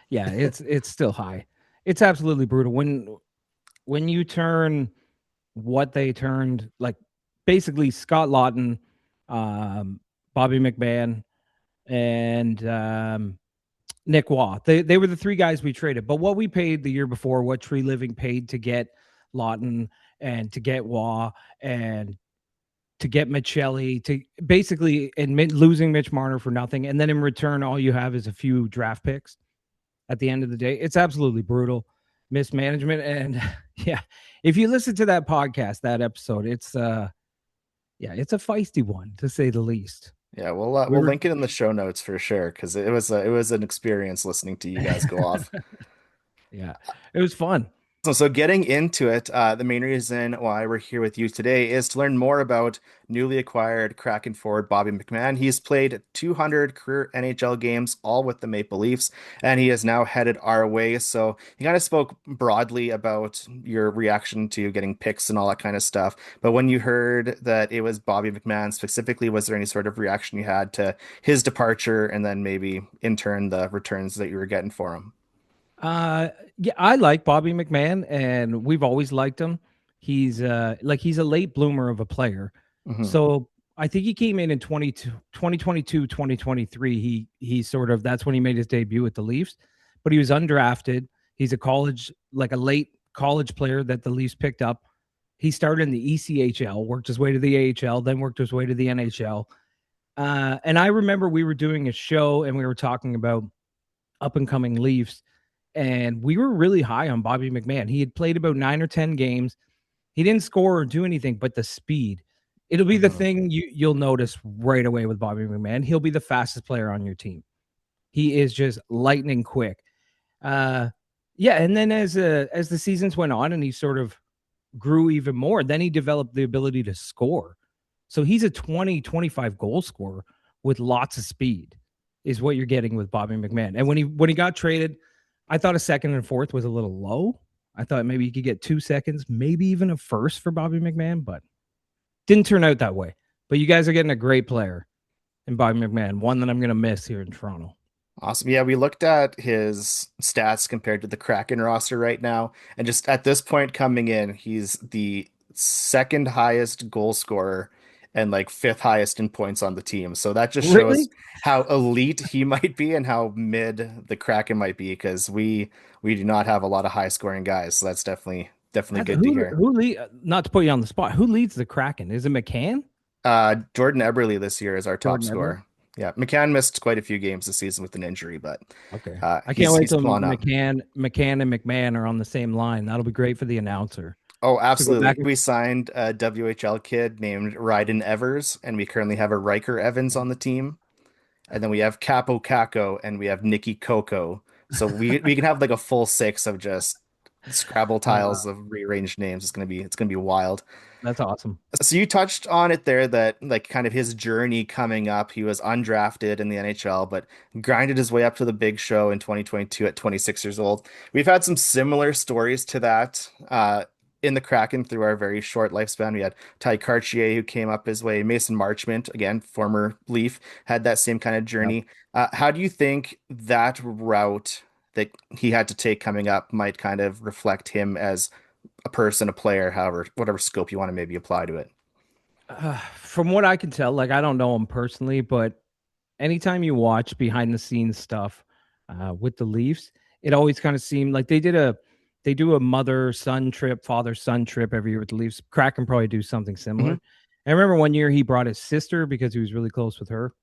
Yeah, it's still high. It's absolutely brutal. When you turn what they turned, like basically Scott Laughton, Bobby McMann, and Nick Waugh. They were the 3 guys we traded. But what we paid the year before, what Tree Living paid to get Laughton and to get Waugh and to get Michelli, to basically losing Mitch Marner for nothing. And then in return, all you have is a few draft picks at the end of the day. It's absolutely brutal mismanagement. And yeah, if you listen to that podcast, that episode, it's a feisty one, to say the least. Yeah, we'll link it in the show notes for sure, because it was an experience listening to you guys go off. Yeah, it was fun. So getting into it, the main reason why we're here with you today is to learn more about newly acquired Kraken forward Bobby McMann. He's played 200 career NHL games, all with the Maple Leafs, and he is now headed our way. So he kind of spoke broadly about your reaction to getting picks and all that kind of stuff. But when you heard that it was Bobby McMann specifically, was there any sort of reaction you had to his departure, and then maybe in turn the returns that you were getting for him? Yeah, I like Bobby McMann, and we've always liked him. He's a late bloomer of a player. Mm-hmm. So I think he came in 2022, 2023. He sort of, that's when he made his debut with the Leafs, but he was undrafted. He's a late college player that the Leafs picked up. He started in the ECHL, worked his way to the AHL, then worked his way to the NHL. And I remember we were doing a show and we were talking about up and coming Leafs. And we were really high on Bobby McMann. He had played about 9 or 10 games. He didn't score or do anything, but the speed. It'll be the thing you'll notice right away with Bobby McMann. He'll be the fastest player on your team. He is just lightning quick. And then as the seasons went on and he sort of grew even more, then he developed the ability to score. So he's a 20, 25 goal scorer with lots of speed is what you're getting with Bobby McMann. And when he got traded, I thought a second and fourth was a little low. I thought maybe you could get 2 seconds, maybe even a first for Bobby McMann, but didn't turn out that way. But you guys are getting a great player in Bobby McMann, one that I'm going to miss here in Toronto. Awesome. Yeah, we looked at his stats compared to the Kraken roster right now, and just at this point coming in, he's the second highest goal scorer and like fifth highest in points on the team. So that just shows Really? how elite he might be and how mid the Kraken might be because we do not have a lot of high scoring guys. So that's definitely good to hear. Not to put you on the spot, who leads the Kraken? Is it McCann? Jordan Eberle this year is our top Jordan Eberle? scorer. Yeah, McCann missed quite a few games this season with an injury, but Okay. uh, I can't he's wait he's till pulling up. McCann and McMahon are on the same line. That'll be great for the announcer Oh, to go back absolutely. and We signed a WHL kid named Ryden Evers, and we currently have a Riker Evans on the team. And then we have Capo Caco and we have Nikki Coco. So we can have like a full six of just Scrabble uh, tiles of rearranged names. It's gonna be wild. that's awesome. So you touched on it there that like kind of his journey coming up. He was undrafted in the NHL, but grinded his way up to the big show in 2022 at 26 years old. We've had some similar stories to that in the Kraken through our very short lifespan. We had Ty Cartier who came up his way. Mason Marchment, again, former Leaf, had that same kind of Yep. journey. How do you think that route that he had to take coming up might kind of reflect him as a person, a player, however, whatever scope you want to maybe apply to it? From what I can tell, like I don't know him personally, but anytime you watch behind the scenes stuff with the Leafs, it always kind of seemed like they do a mother son trip, father son trip every year with the Leafs. Kraken probably do something Mhm. similar. I remember one year he brought his sister because he was really close with her,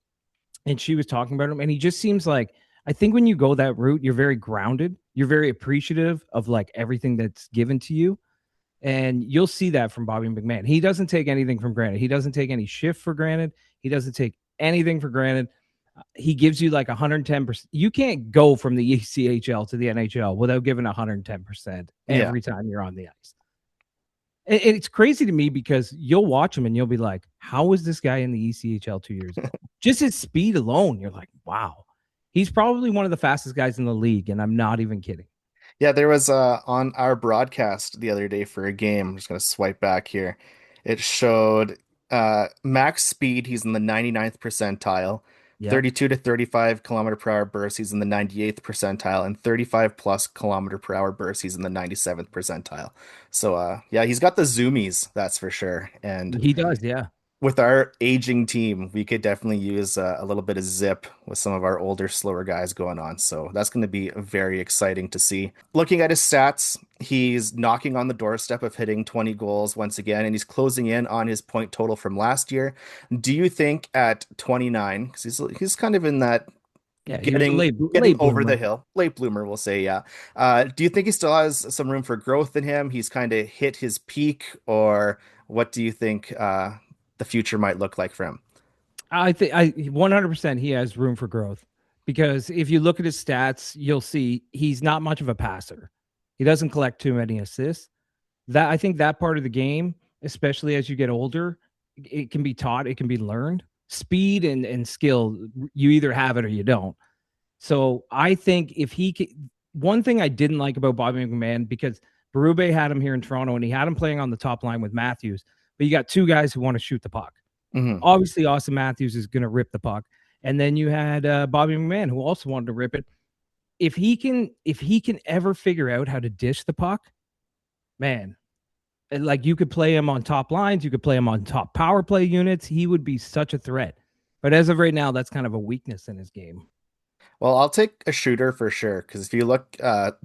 and she was talking about him, and he just seems like I think when you go that route, you're very grounded, you're very appreciative of like everything that's given to you. And you'll see that from Bobby McMann. He doesn't take anything for granted. He doesn't take any shift for granted. He doesn't take anything for granted. He gives you like 110%. You can't go from the ECHL to the NHL without giving 110% Yeah. every time you're on the ice. And it's crazy to me because you'll watch him and you'll be like, how was this guy in the ECHL 2 years ago? Just his speed alone, you're like, wow. He's probably one of the fastest guys in the league, and I'm not even kidding. Yeah, there was on our broadcast the other day for a game. I'm just gonna swipe back here. It showed max speed, he's in the 99th percentile, Yep. 32 to 35 kilometer per hour burst, he's in the 98th percentile, and 35 plus kilometer per hour burst, he's in the 97th percentile. So yeah, he's got the zoomies, that's for sure. And He does, yeah. with our aging team, we could definitely use a little bit of zip with some of our older, slower guys going on. So that's going to be very exciting to see. Looking at his stats, he's knocking on the doorstep of hitting 20 goals once again, and he's closing in on his point total from last year. Do you think at 29, because he's kind of in that Yeah, he was a getting late over the bloomer. hill, late bloomer, we'll say, yeah. Do you think he still has some room for growth in him? He's kind of hit his peak, or what do you think the future might look like for him? I think I 100% he has room for growth because if you look at his stats, you'll see he's not much of a passer. He doesn't collect too many assists. That I think that part of the game, especially as you get older, it can be taught, it can be learned. Speed and skill, you either have it or you don't. So I think if he can, one thing I didn't like about Bobby McMahon because Berube had him here in Toronto and he had him playing on the top line with Matthews, but you got two guys who want to shoot the puck. Hmm. Obviously, Austin Matthews is going to rip the puck, and then you had Bobby McMann who also wanted to rip it. If he can ever figure out how to dish the puck, man, like you could play him on top lines, you could play him on top power play units. He would be such a threat. But as of right now, that's kind of a weakness in his game. Well, I'll take a shooter for sure. Because if you look,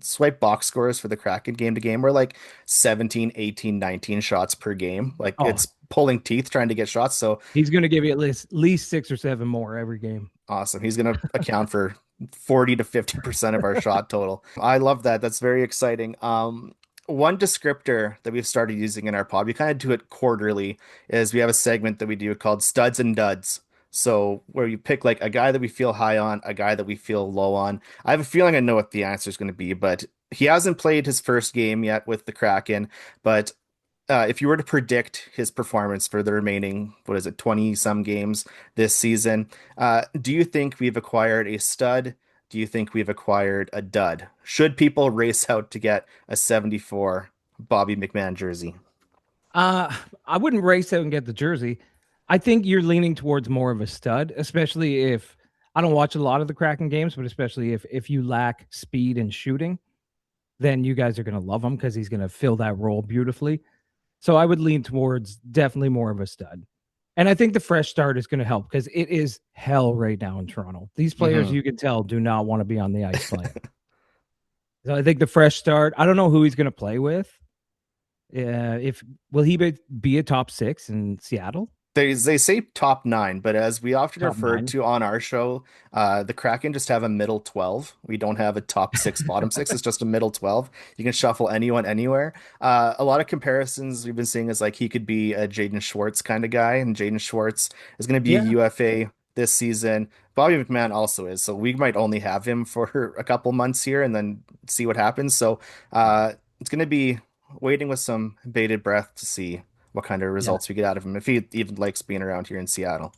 swipe box scores for the Kraken game to game, we're like 17, 18, 19 shots per game. Like Oh, it's pulling teeth trying to get shots. So he's going to give you at least 6 or 7 more every game. awesome. He's going to account for 40 to 50% of our shot total. I love that. That's very exciting. One descriptor that we've started using in our pod, we kind of do it quarterly, is we have a segment that we do called Studs and Duds. So where you pick like a guy that we feel high on, a guy that we feel low on. I have a feeling I know what the answer is going to be, but he hasn't played his first game yet with the Kraken. But if you were to predict his performance for the remaining, what is it, 20 some games this season, do you think we've acquired a stud? Do you think we've acquired a dud? Should people race out to get a 74 Bobby McMann jersey? Uh, I wouldn't race out and get the jersey. I think you're leaning towards more of a stud, especially if I don't watch a lot of the Kraken games, but especially if you lack speed and shooting, then you guys are going to love him because he's going to fill that role beautifully. So I would lean towards definitely more of a stud. And I think the fresh start is going to help because it is hell right now in Toronto. These players, you can tell, do not want to be on the ice playing. So I think the fresh start, I don't know who he's going to play with. If will he be a top 6 in Seattle? They say top 9, but as we often Top referred 9. to on our show, the Kraken just have a middle 12. We don't have a top 6, bottom 6. It's just a middle 12. You can shuffle anyone anywhere. A lot of comparisons we've been seeing is like he could be a Jaden Schwartz kind of guy, and Jaden Schwartz is going to be a UFA this season. Bobby McMann also is, so we might only have him for a couple months here and then see what happens. So it's going to be waiting with some bated breath to see what kind of results we get out of him, if he even likes being around here in Seattle.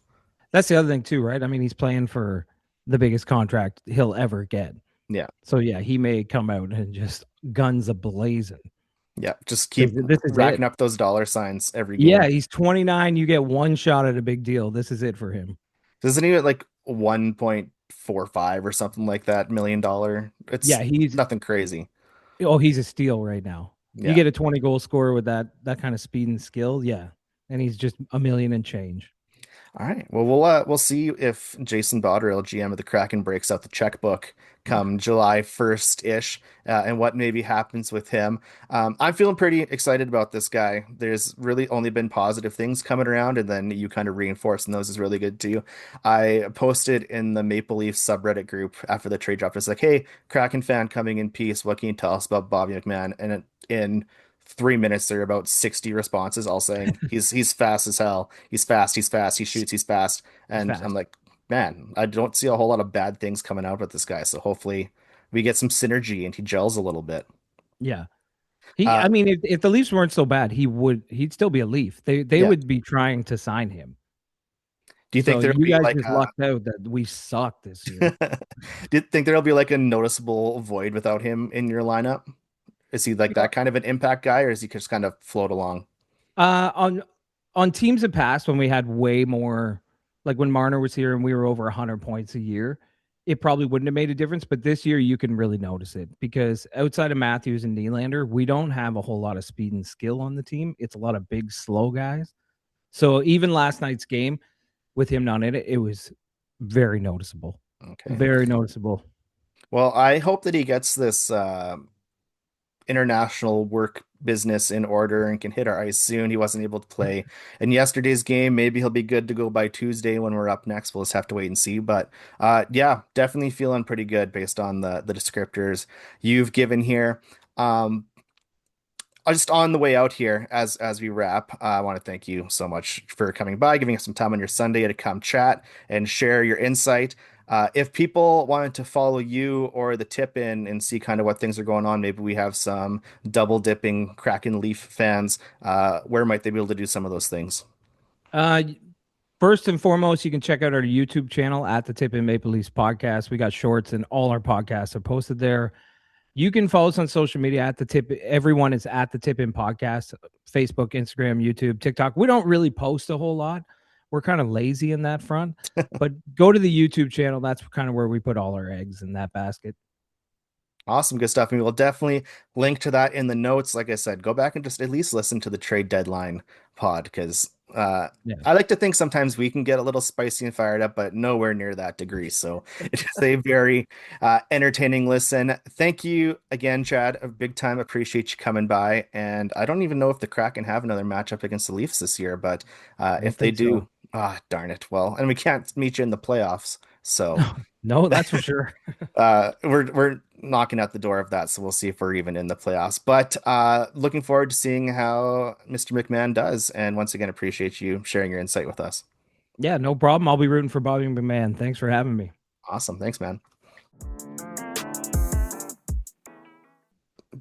That's the other thing too, right? I mean, he's playing for the biggest contract he'll ever get. Yeah. So yeah, he may come out and just guns a-blazing. Yeah, just keep racking up those dollar signs every game. Yeah, he's 29. You get one shot at a big deal. This is it for him. Doesn't he get like 1.45 or something like that $1 million? He's nothing crazy. Oh, he's a steal right now. Yeah. You get a 20-goal scorer with that kind of speed and skill, yeah, and he's just $1 million and change. All right. Well, we'll see if Jason Botterill, GM of the Kraken, breaks out the checkbook come July 1st-ish, and what maybe happens with him. I'm feeling pretty excited about this guy. There's really only been positive things coming around, and then you kind of reinforcing those is really good too. I posted in the Maple Leafs subreddit group after the trade drop. It's like, hey, Kraken fan coming in peace. What can you tell us about Bobby McMann? And in 3 minutes, there are about 60 responses, all saying he's fast as hell. He's fast. He shoots. He's fast. And I'm like, man, I don't see a whole lot of bad things coming out with this guy. So hopefully we get some synergy and he gels a little bit. Yeah. I mean, if the Leafs weren't so bad, he'd still be a Leaf. They would be trying to sign him. Do you think you guys just lucked out that we sucked this year? Do you think there'll be like a noticeable void without him in your lineup? Is he like that kind of an impact guy, or is he just kind of float along? On teams that passed, when we had way more, like when Marner was here and we were over 100 points a year, it probably wouldn't have made a difference. But this year you can really notice it because outside of Matthews and Nylander, we don't have a whole lot of speed and skill on the team. It's a lot of big, slow guys. So even last night's game with him not in it, it was very noticeable. Okay. Very noticeable. Well, I hope that he gets this international work business in order and can hit our ice soon. He wasn't able to play in yesterday's game. Maybe he'll be good to go by Tuesday when we're up next. We'll just have to wait and see. But yeah, definitely feeling pretty good based on the descriptors you've given here. Just on the way out here, as we wrap, I want to thank you so much for coming by, giving us some time on your Sunday to come chat and share your insight. If people wanted to follow you or the tip in and see kind of what things are going on, maybe we have some double dipping Kraken Leaf fans. Where might they be able to do some of those things? First and foremost, you can check out our YouTube channel at the Tip in Maple Leafs podcast. We got shorts and all our podcasts are posted there. You can follow us on social media at the Tip. Everyone is at the Tip in podcast, Facebook, Instagram, YouTube, TikTok. We don't really post a whole lot. We're kind of lazy in that front, but go to the YouTube channel. That's kind of where we put all our eggs in that basket. Awesome. Good stuff. And we will definitely link to that in the notes. Like I said, go back and just at least listen to the trade deadline pod because I like to think sometimes we can get a little spicy and fired up, but nowhere near that degree. So it is a very entertaining listen. Thank you again, Chad. A big time appreciate you coming by. And I don't even know if the Kraken have another matchup against the Leafs this year, but if they do, darn it. Well, and we can't meet you in the playoffs. So no, that's for sure. We're knocking at the door of that, so we'll see if we're even in the playoffs. But looking forward to seeing how Mr. McMahon does, and once again, appreciate you sharing your insight with us. Yeah, no problem. I'll be rooting for Bobby McMann. Thanks for having me. Awesome. Thanks, man.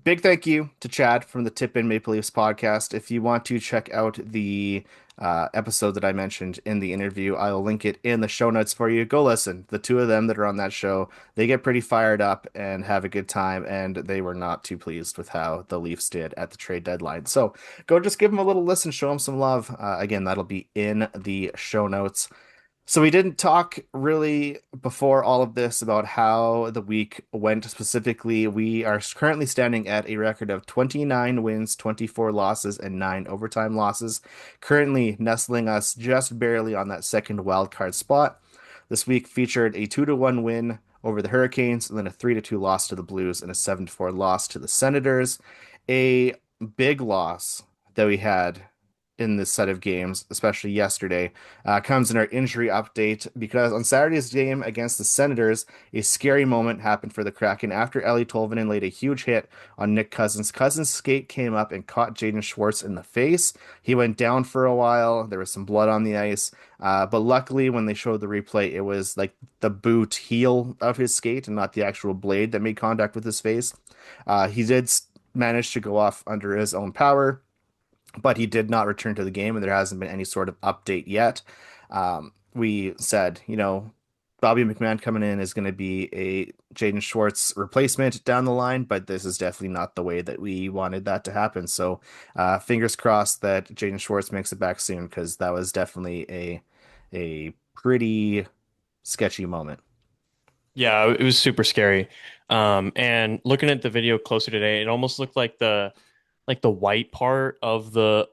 Big thank you to Chad from the Tip in Maple Leafs podcast. If you want to check out the episode that I mentioned in the interview, I'll link it in the show notes for you. Go listen. The two of them that are on that show, they get pretty fired up and have a good time, and they were not too pleased with how the Leafs did at the trade deadline. So go just give them a little listen, show them some love. Again, that'll be in the show notes. So we didn't talk really before all of this about how the week went specifically. We are currently standing at a record of 29 wins, 24 losses, and 9 overtime losses, currently nestling us just barely on that second wild card spot. This week featured a 2-1 win over the Hurricanes, and then a 3-2 loss to the Blues and a 7-4 loss to the Senators. A big loss that we had in this set of games, especially yesterday, comes in our injury update because on Saturday's game against the Senators, a scary moment happened for the Kraken after Ellie Tolvanen laid a huge hit on Nick Cousins. Cousins' skate came up and caught Jaden Schwartz in the face. He went down for a while. There was some blood on the ice, but luckily when they showed the replay, it was like the boot heel of his skate and not the actual blade that made contact with his face. He did manage to go off under his own power, but he did not return to the game, and there hasn't been any sort of update yet. We said, Bobby McMann coming in is going to be a Jaden Schwartz replacement down the line, but this is definitely not the way that we wanted that to happen. So fingers crossed that Jaden Schwartz makes it back soon, because that was definitely a pretty sketchy moment. Yeah, it was super scary. And looking at the video closer today, it almost looked like the white part of the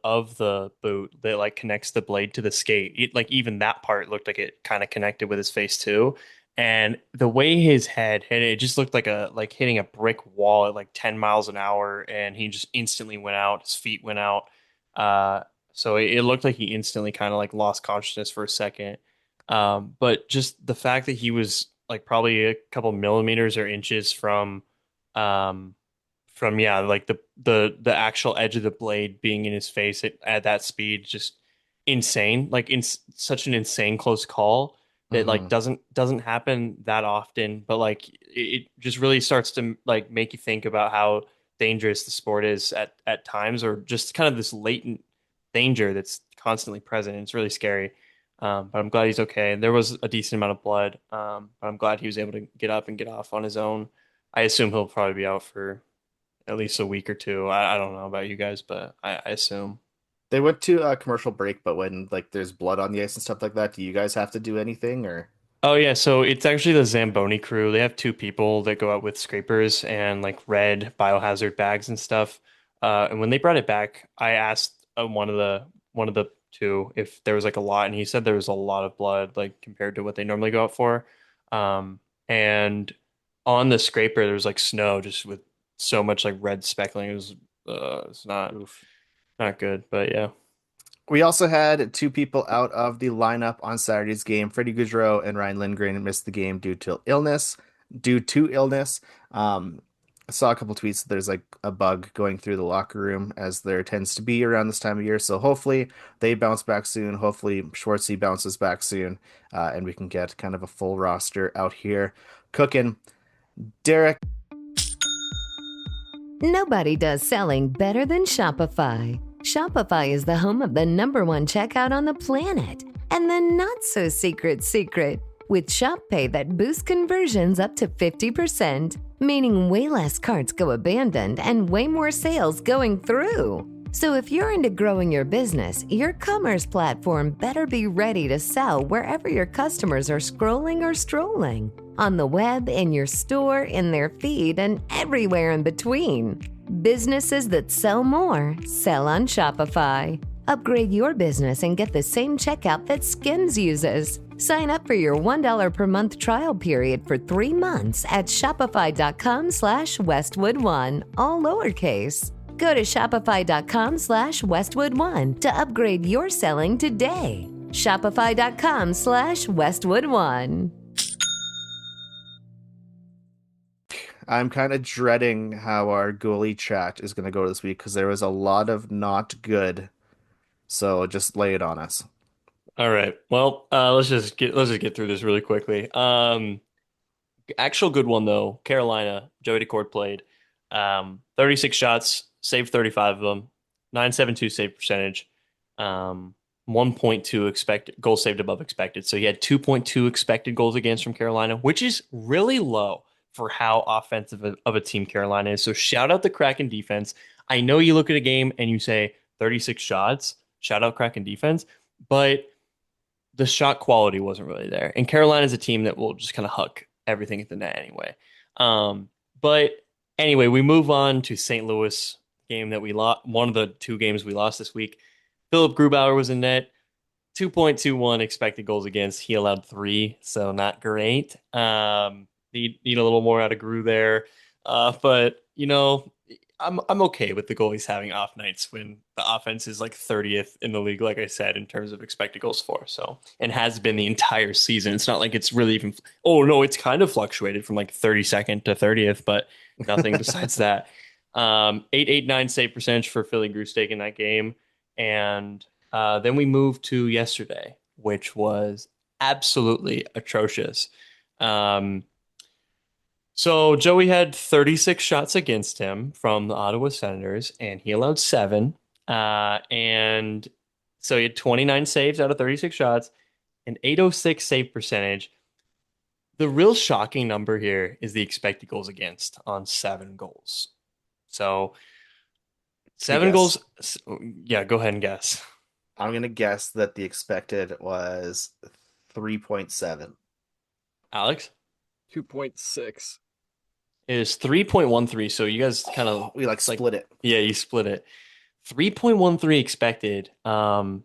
boot that like connects the blade to the skate. Like even that part looked like it kind of connected with his face too. And the way his head hit it, it just looked like hitting a brick wall at like 10 miles an hour, and he just instantly went out. His feet went out. So it looked like he instantly kind of like lost consciousness for a second. But just the fact that he was like probably a couple millimeters or inches from yeah, like the actual edge of the blade being in his face at that speed, just insane. Like in such an insane close call that like doesn't happen that often, but like it just really starts to like make you think about how dangerous the sport is at times, or just kind of this latent danger that's constantly present. It's really scary. But I'm glad he's okay. There was a decent amount of blood. But I'm glad he was able to get up and get off on his own. I assume he'll probably be out for at least a week or two. I don't know about you guys, but I assume. They went to a commercial break, but when like there's blood on the ice and stuff like that, do you guys have to do anything or? Oh yeah, so it's actually the Zamboni crew. They have two people that go out with scrapers and like red biohazard bags and stuff. And when they brought it back, I asked one of the two if there was like a lot, and he said there was a lot of blood, like compared to what they normally go out for. And on the scraper, there was like snow, just with so much like red speckling. It's not good, but yeah. We also had two people out of the lineup on Saturday's game. Freddie Gaudreau and Ryan Lindgren missed the game due to illness. I saw a couple tweets that there's like a bug going through the locker room, as there tends to be around this time of year. So hopefully they bounce back soon. Hopefully Schwartzy bounces back soon, and we can get kind of a full roster out here cooking. Derek. Nobody does selling better than Shopify. Shopify is the home of the #1 checkout on the planet. And the not-so-secret, with Shop Pay that boosts conversions up to 50%, meaning way less carts go abandoned and way more sales going through. So if you're into growing your business, your commerce platform better be ready to sell wherever your customers are scrolling or strolling. On the web, in your store, in their feed, and everywhere in between. Businesses that sell more, sell on Shopify. Upgrade your business and get the same checkout that Skims uses. Sign up for your $1 per month trial period for 3 months at shopify.com/Westwood1, all lowercase. Go to shopify.com/Westwood1 to upgrade your selling today. Shopify.com/Westwood1. I'm kind of dreading how our goalie chat is going to go this week, because there was a lot of not good. So just lay it on us. All right. Well, let's just get through this really quickly. Actual good one though. Carolina, Joey Decord played. 36 shots, saved 35 of them, 9.72 save percentage, 1.2 expected goals saved above expected. So he had 2.2 expected goals against from Carolina, which is really low for how offensive of a team Carolina is. So shout out the Kraken defense. I know you look at a game and you say 36 shots, shout out Kraken defense, but the shot quality wasn't really there. And Carolina's a team that will just kind of huck everything at the net anyway. But anyway, we move on to St. Louis game that we lost. One of the two games we lost this week. Philip Grubauer was in net. 2.21 expected goals against. He allowed 3, so not great. Need a little more out of Gru there. But I'm okay with the goalies having off nights when the offense is like 30th in the league, like I said, in terms of expected goals for. So, and has been the entire season. It's not like it's really even. Oh no, it's kind of fluctuated from like 32nd to 30th, but nothing besides that. 889 save percentage for Philly Grustake in that game, and then we moved to yesterday, which was absolutely atrocious. So Joey had 36 shots against him from the Ottawa Senators, and he allowed 7. And so he had 29 saves out of 36 shots, an 806 save percentage. The real shocking number here is the expected goals against on 7 goals. So 7 goals. Yeah, go ahead and guess. I'm going to guess that the expected was 3.7. Alex? 2.6. It is 3.13. So you guys kind of we split it. Yeah, you split it. 3.13 expected. So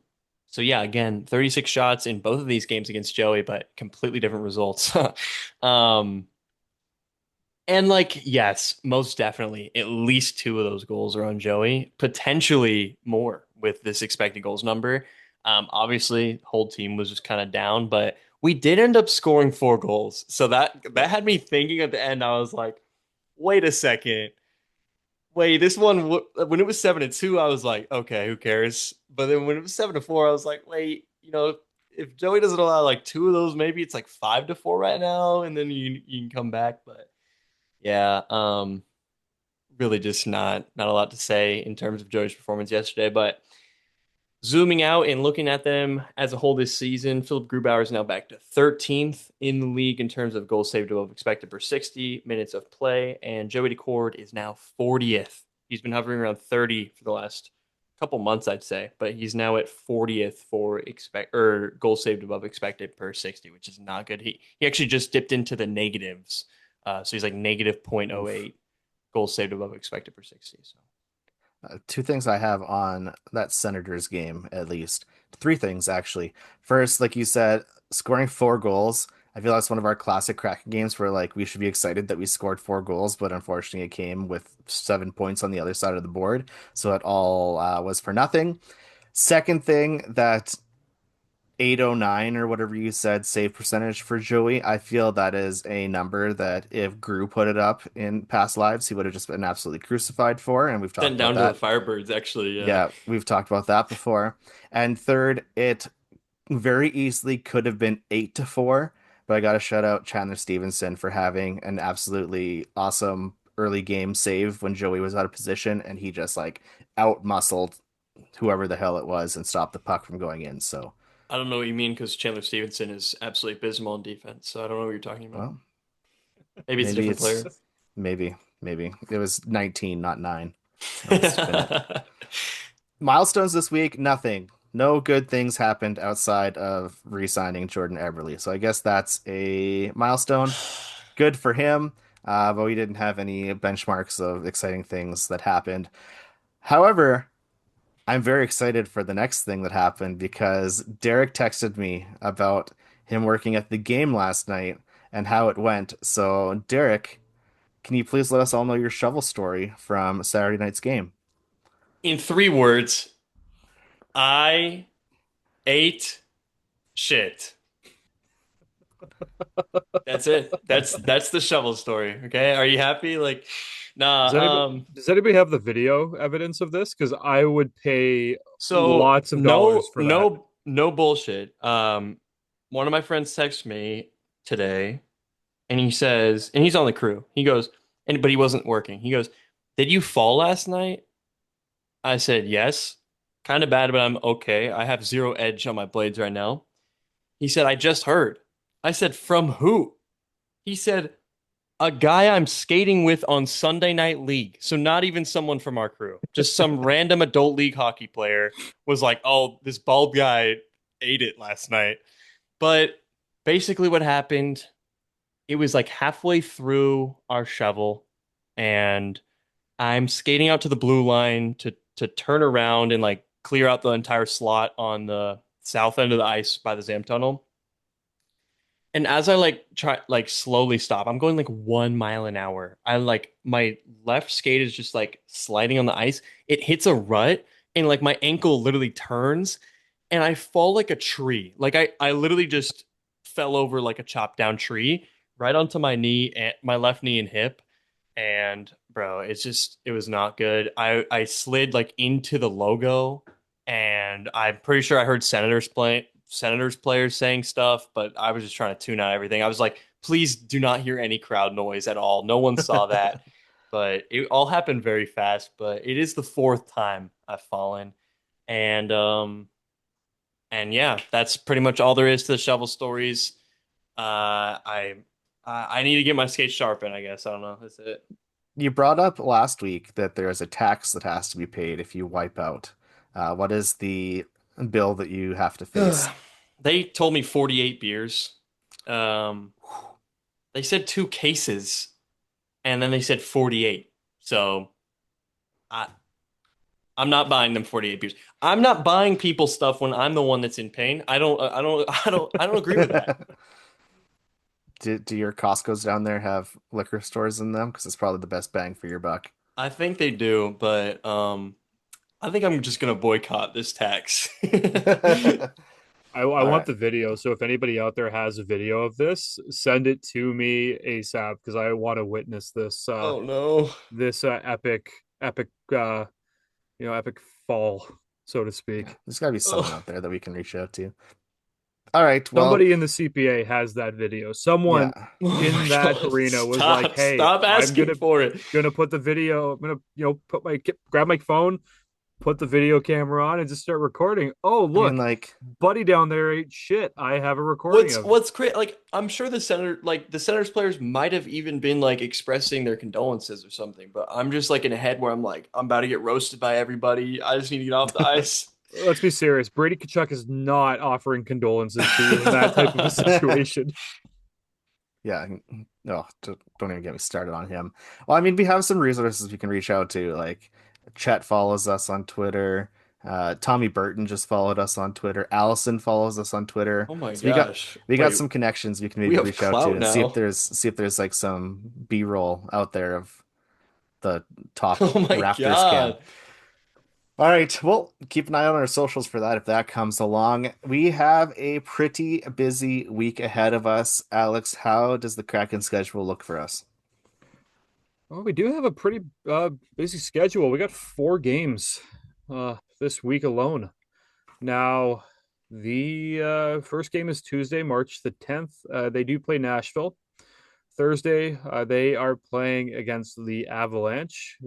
yeah, again, 36 shots in both of these games against Joey, but completely different results. And yes, most definitely, at least 2 of those goals are on Joey, potentially more with this expected goals number. Obviously, whole team was just kind of down, but we did end up scoring 4 goals. So that had me thinking at the end. I was like, wait a second. Wait, this one, when it was 7-2, I was like, okay, who cares? But then when it was 7-4, I was like, wait, if Joey doesn't allow like 2 of those, maybe it's like 5-4 right now, and then you can come back. But yeah, really just not a lot to say in terms of Joey's performance yesterday. But zooming out and looking at them as a whole this season, Philip Grubauer is now back to 13th in the league in terms of goals saved above expected per 60 minutes of play, and Joey Daccord is now 40th. He's been hovering around 30 for the last couple months, I'd say, but he's now at 40th for goals saved above expected per 60, which is not good. He actually just dipped into the negatives, so he's like negative 0.08 goals saved above expected per 60. So. 2 things I have on that Senators game, at least. 3 things, actually. First, like you said, scoring 4 goals. I feel that's one of our classic Kraken games where we should be excited that we scored 4 goals, but unfortunately it came with 7 points on the other side of the board. So it all was for nothing. Second thing, that 809 or whatever you said save percentage for Joey, I feel that is a number that if Gru put it up in past lives, he would have just been absolutely crucified for, and we've talked Sent about down that. To the Firebirds, actually. Yeah, we've talked about that before. And third, it very easily could have been 8-4, but I got to shout out Chandler Stevenson for having an absolutely awesome early game save when Joey was out of position, and he just out muscled whoever the hell it was and stopped the puck from going in. So I don't know what you mean, because Chandler Stevenson is absolutely abysmal in defense. So I don't know what you're talking about. Well, maybe it's a different player. Maybe. It was 19, not 9. Milestones this week, nothing. No good things happened outside of re-signing Jordan Eberle. So I guess that's a milestone. Good for him. But we didn't have any benchmarks of exciting things that happened. However, I'm very excited for the next thing that happened because Derek texted me about him working at the game last night and how it went. So, Derek, can you please let us all know your shovel story from Saturday night's game? In 3 words, I ate shit. That's it. That's the shovel story. Okay, are you happy? Does anybody have the video evidence of this? Because I would pay lots of dollars for that. No bullshit. One of my friends texted me today, and he says, and he's on the crew. He goes, but he wasn't working. He goes, "Did you fall last night?" I said, "Yes, kind of bad, but I'm okay. I have 0 edge on my blades right now." He said, "I just heard." I said, "From who?" He said, "A guy I'm skating with on Sunday Night League." So not even someone from our crew, just some random adult league hockey player was like, "Oh, this bald guy ate it last night." But basically what happened, it was like halfway through our shovel, and I'm skating out to the blue line to turn around and like clear out the entire slot on the south end of the ice by the Zam tunnel. And as I like try like slowly stop, I'm going like 1 mile an hour. I like my left skate is just like sliding on the ice. It hits a rut and like my ankle literally turns and I fall like a tree. Like I literally just fell over like a chopped down tree right onto my knee and my left knee and hip. And bro, it was not good. I slid like into the logo and I'm pretty sure I heard Senators players saying stuff, but I was just trying to tune out everything. I was like, please do not hear any crowd noise at all. No one saw that. But it all happened very fast, but it is the fourth time I've fallen. And yeah, that's pretty much all there is to the shovel stories. I need to get my skates sharpened, I guess. I don't know. That's it. You brought up last week that there is a tax that has to be paid if you wipe out. What is the bill that you have to face? They told me 48 beers. They said 2 cases, and then they said 48. So I'm not buying them 48 beers. I'm not buying people stuff when I'm the one that's in pain. I don't agree with that. Do your Costco's down there have liquor stores in them? Because it's probably the best bang for your buck. I think they do, but I think I'm just gonna boycott this tax. I want the video. So if anybody out there has a video of this, send it to me ASAP because I want to witness this. Oh no! This epic, epic fall, so to speak. There's got to be someone out there that we can reach out to. All right. Somebody in the CPA has that video. Someone in that arena was like, "Hey, stop asking for it. Gonna put the video. I'm gonna, grab my phone, put the video camera on, and just start recording. Oh, look, buddy down there ate shit. I have a recording. What's great? Like, I'm sure the Senators players might have even been like expressing their condolences or something. But I'm just like in a head where I'm like, I'm about to get roasted by everybody. I just need to get off the ice. Let's be serious. Brady Tkachuk is not offering condolences to you in that type of a situation. Yeah, no, don't even get me started on him. Well, I mean, we have some resources we can reach out to. Like, Chet follows us on Twitter. Tommy Burton just followed us on Twitter. Allison follows us on Twitter. Oh my so gosh, we got some connections we can maybe reach out to and see if there's like some B-roll out there of the top Raptors camp. All right, well, keep an eye on our socials for that if that comes along. We have a pretty busy week ahead of us. Alex, how does the Kraken schedule look for us? Well, we do have a pretty busy schedule. We got 4 games this week alone. Now, the first game is Tuesday, March the 10th. They do play Nashville. Thursday, they are playing against the Avalanche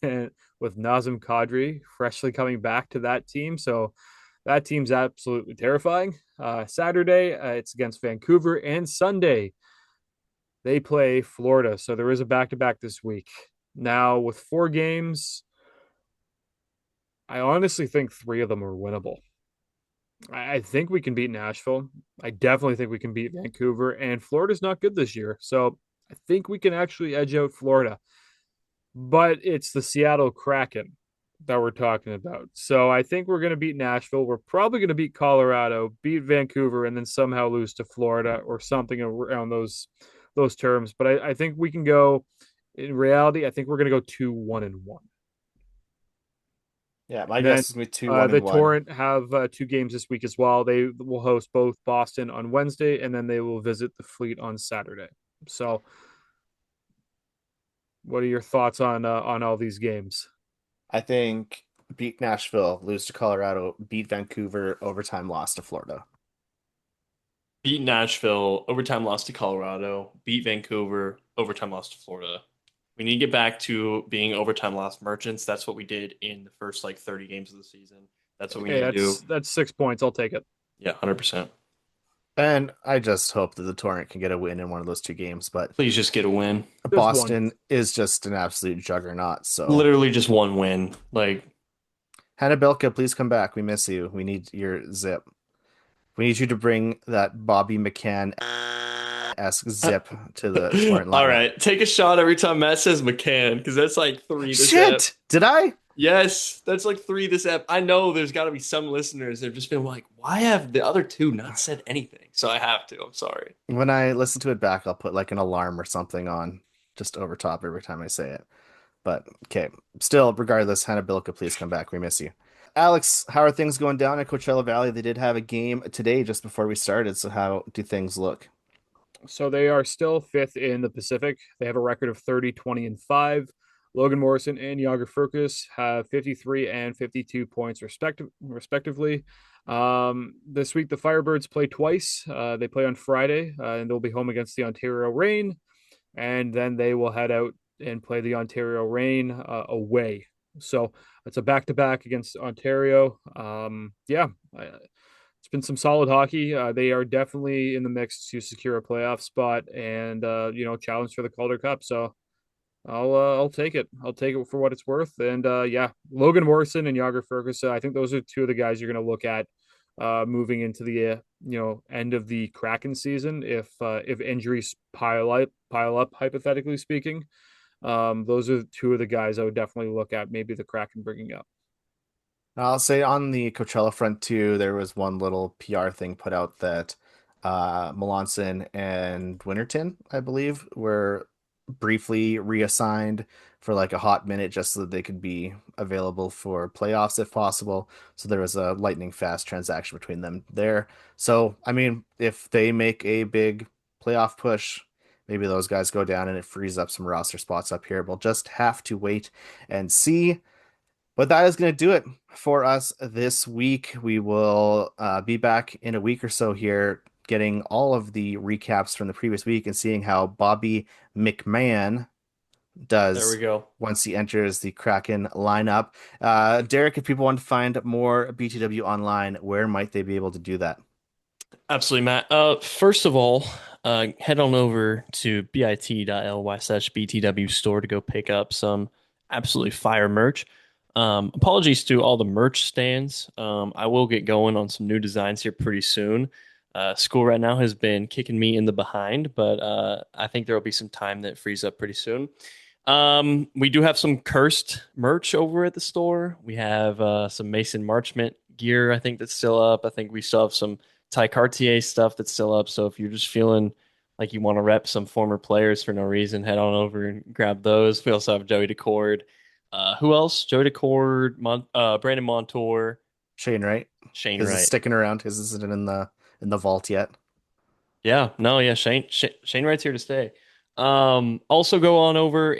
and with Nazem Kadri freshly coming back to that team. So that team's absolutely terrifying. Saturday, it's against Vancouver. And Sunday, they play Florida. So there is a back-to-back this week. Now, with 4 games, I honestly think 3 of them are winnable. I think we can beat Nashville. I definitely think we can beat Vancouver, and Florida's not good this year. So I think we can actually edge out Florida. But it's the Seattle Kraken that we're talking about. So I think we're going to beat Nashville. We're probably going to beat Colorado, beat Vancouver, and then somehow lose to Florida or something around those terms. But I think we can go, in reality, I think we're going to go 2-1-1. Yeah, my guess is going to be 2-1-1. The Torrent have 2 games this week as well. They will host both Boston on Wednesday, and then they will visit the Fleet on Saturday. So what are your thoughts on all these games? I think beat Nashville, lose to Colorado, beat Vancouver, overtime loss to Florida. Beat Nashville, overtime loss to Colorado, beat Vancouver, overtime loss to Florida. We need to get back to being overtime loss merchants. That's what we did in the first 30 games of the season. That's what we need to do. That's 6 points. I'll take it. Yeah, 100%. And I just hope that the Torrent can get a win in one of those 2 games. But please just get a win. Boston is just an absolute juggernaut. So literally just 1 win. Hannah Belka, please come back. We miss you. We need your zip. We need you to bring that Bobby McMann-esque zip to the torrent lineup. All right, take a shot every time Matt says McCann, because that's like 3 this Shit! ep. Did I? Yes, that's like 3 this ep. I know there's got to be some listeners that have just been like, why have the other 2 not said anything? So I have to. I'm sorry. When I listen to it back, I'll put like an alarm or something on just over top every time I say it. But okay, still, regardless, Hannah Bilka, please come back. We miss you. Alex, how are things going down at Coachella Valley? They did have a game today just before we started. So how do things look? So they are still 5th in the Pacific. They have a record of 30, 20, and 5. Logan Morrison and Yager Furcus have 53 and 52 points respectively. This week, the Firebirds play twice. They play on Friday, and they'll be home against the Ontario Reign. And then they will head out and play the Ontario Reign away. So it's a back-to-back against Ontario. It's been some solid hockey. They are definitely in the mix to secure a playoff spot and challenge for the Calder Cup. So I'll take it. I'll take it for what it's worth. And Logan Morrison and Yager Ferguson, I think those are 2 of the guys you're going to look at moving into the end of the Kraken season if injuries pile up, hypothetically speaking. Those are 2 of the guys I would definitely look at, maybe the Kraken bringing up. I'll say on the Coachella front too, there was one little PR thing put out that Melanson and Winterton, I believe, were briefly reassigned for like a hot minute just so that they could be available for playoffs if possible. So there was a lightning fast transaction between them there. So, I mean, if they make a big playoff push, maybe those guys go down and it frees up some roster spots up here. We'll just have to wait and see. But that is going to do it for us this week. We will be back in a week or so here, getting all of the recaps from the previous week and seeing how Bobby McMann does. There we go. Once he enters the Kraken lineup. Derek, if people want to find more BTW online, where might they be able to do that? Absolutely, Matt. First of all, head on over to bit.ly/BTW store to go pick up some absolutely fire merch. Apologies to all the merch stands. I will get going on some new designs here pretty soon. School right now has been kicking me in the behind, but I think there will be some time that frees up pretty soon. We do have some Cursed merch over at the store. We have some Mason Marchment gear, I think, that's still up. I think we still have some Ty Cartier stuff that's still up. So if you're just feeling like you want to rep some former players for no reason, head on over and grab those. We also have Joey Decord. Who else? Joey Decord, Brandon Montour, Shane Wright. Shane Wright sticking around. His isn't in the vault yet. Yeah, no, yeah. Shane Wright's here to stay. Also head on over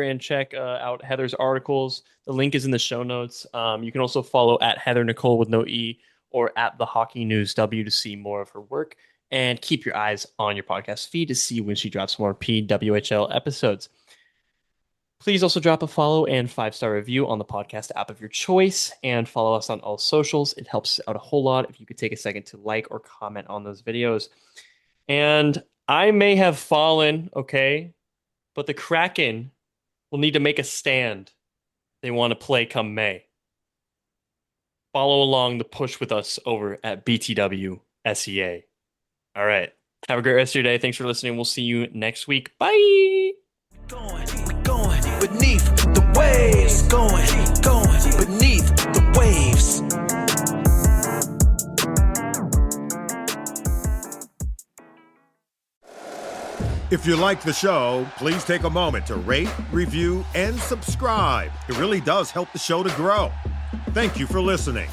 and check out Heather's articles. The link is in the show notes. You can also follow at Heather Nicole with no E or at the Hockey News W to see more of her work, and keep your eyes on your podcast feed to see when she drops more PWHL episodes. Please also drop a follow and 5-star review on the podcast app of your choice, and follow us on all socials. It helps out a whole lot if you could take a second to like or comment on those videos. And I may have fallen, okay, but the Kraken will need to make a stand. They want to play come May. Follow along the push with us over at BTW SEA. All right. Have a great rest of your day. Thanks for listening. We'll see you next week. Bye. Going beneath the waves. Going beneath the waves. If you like the show, please take a moment to rate, review, and subscribe. It really does help the show to grow. Thank you for listening.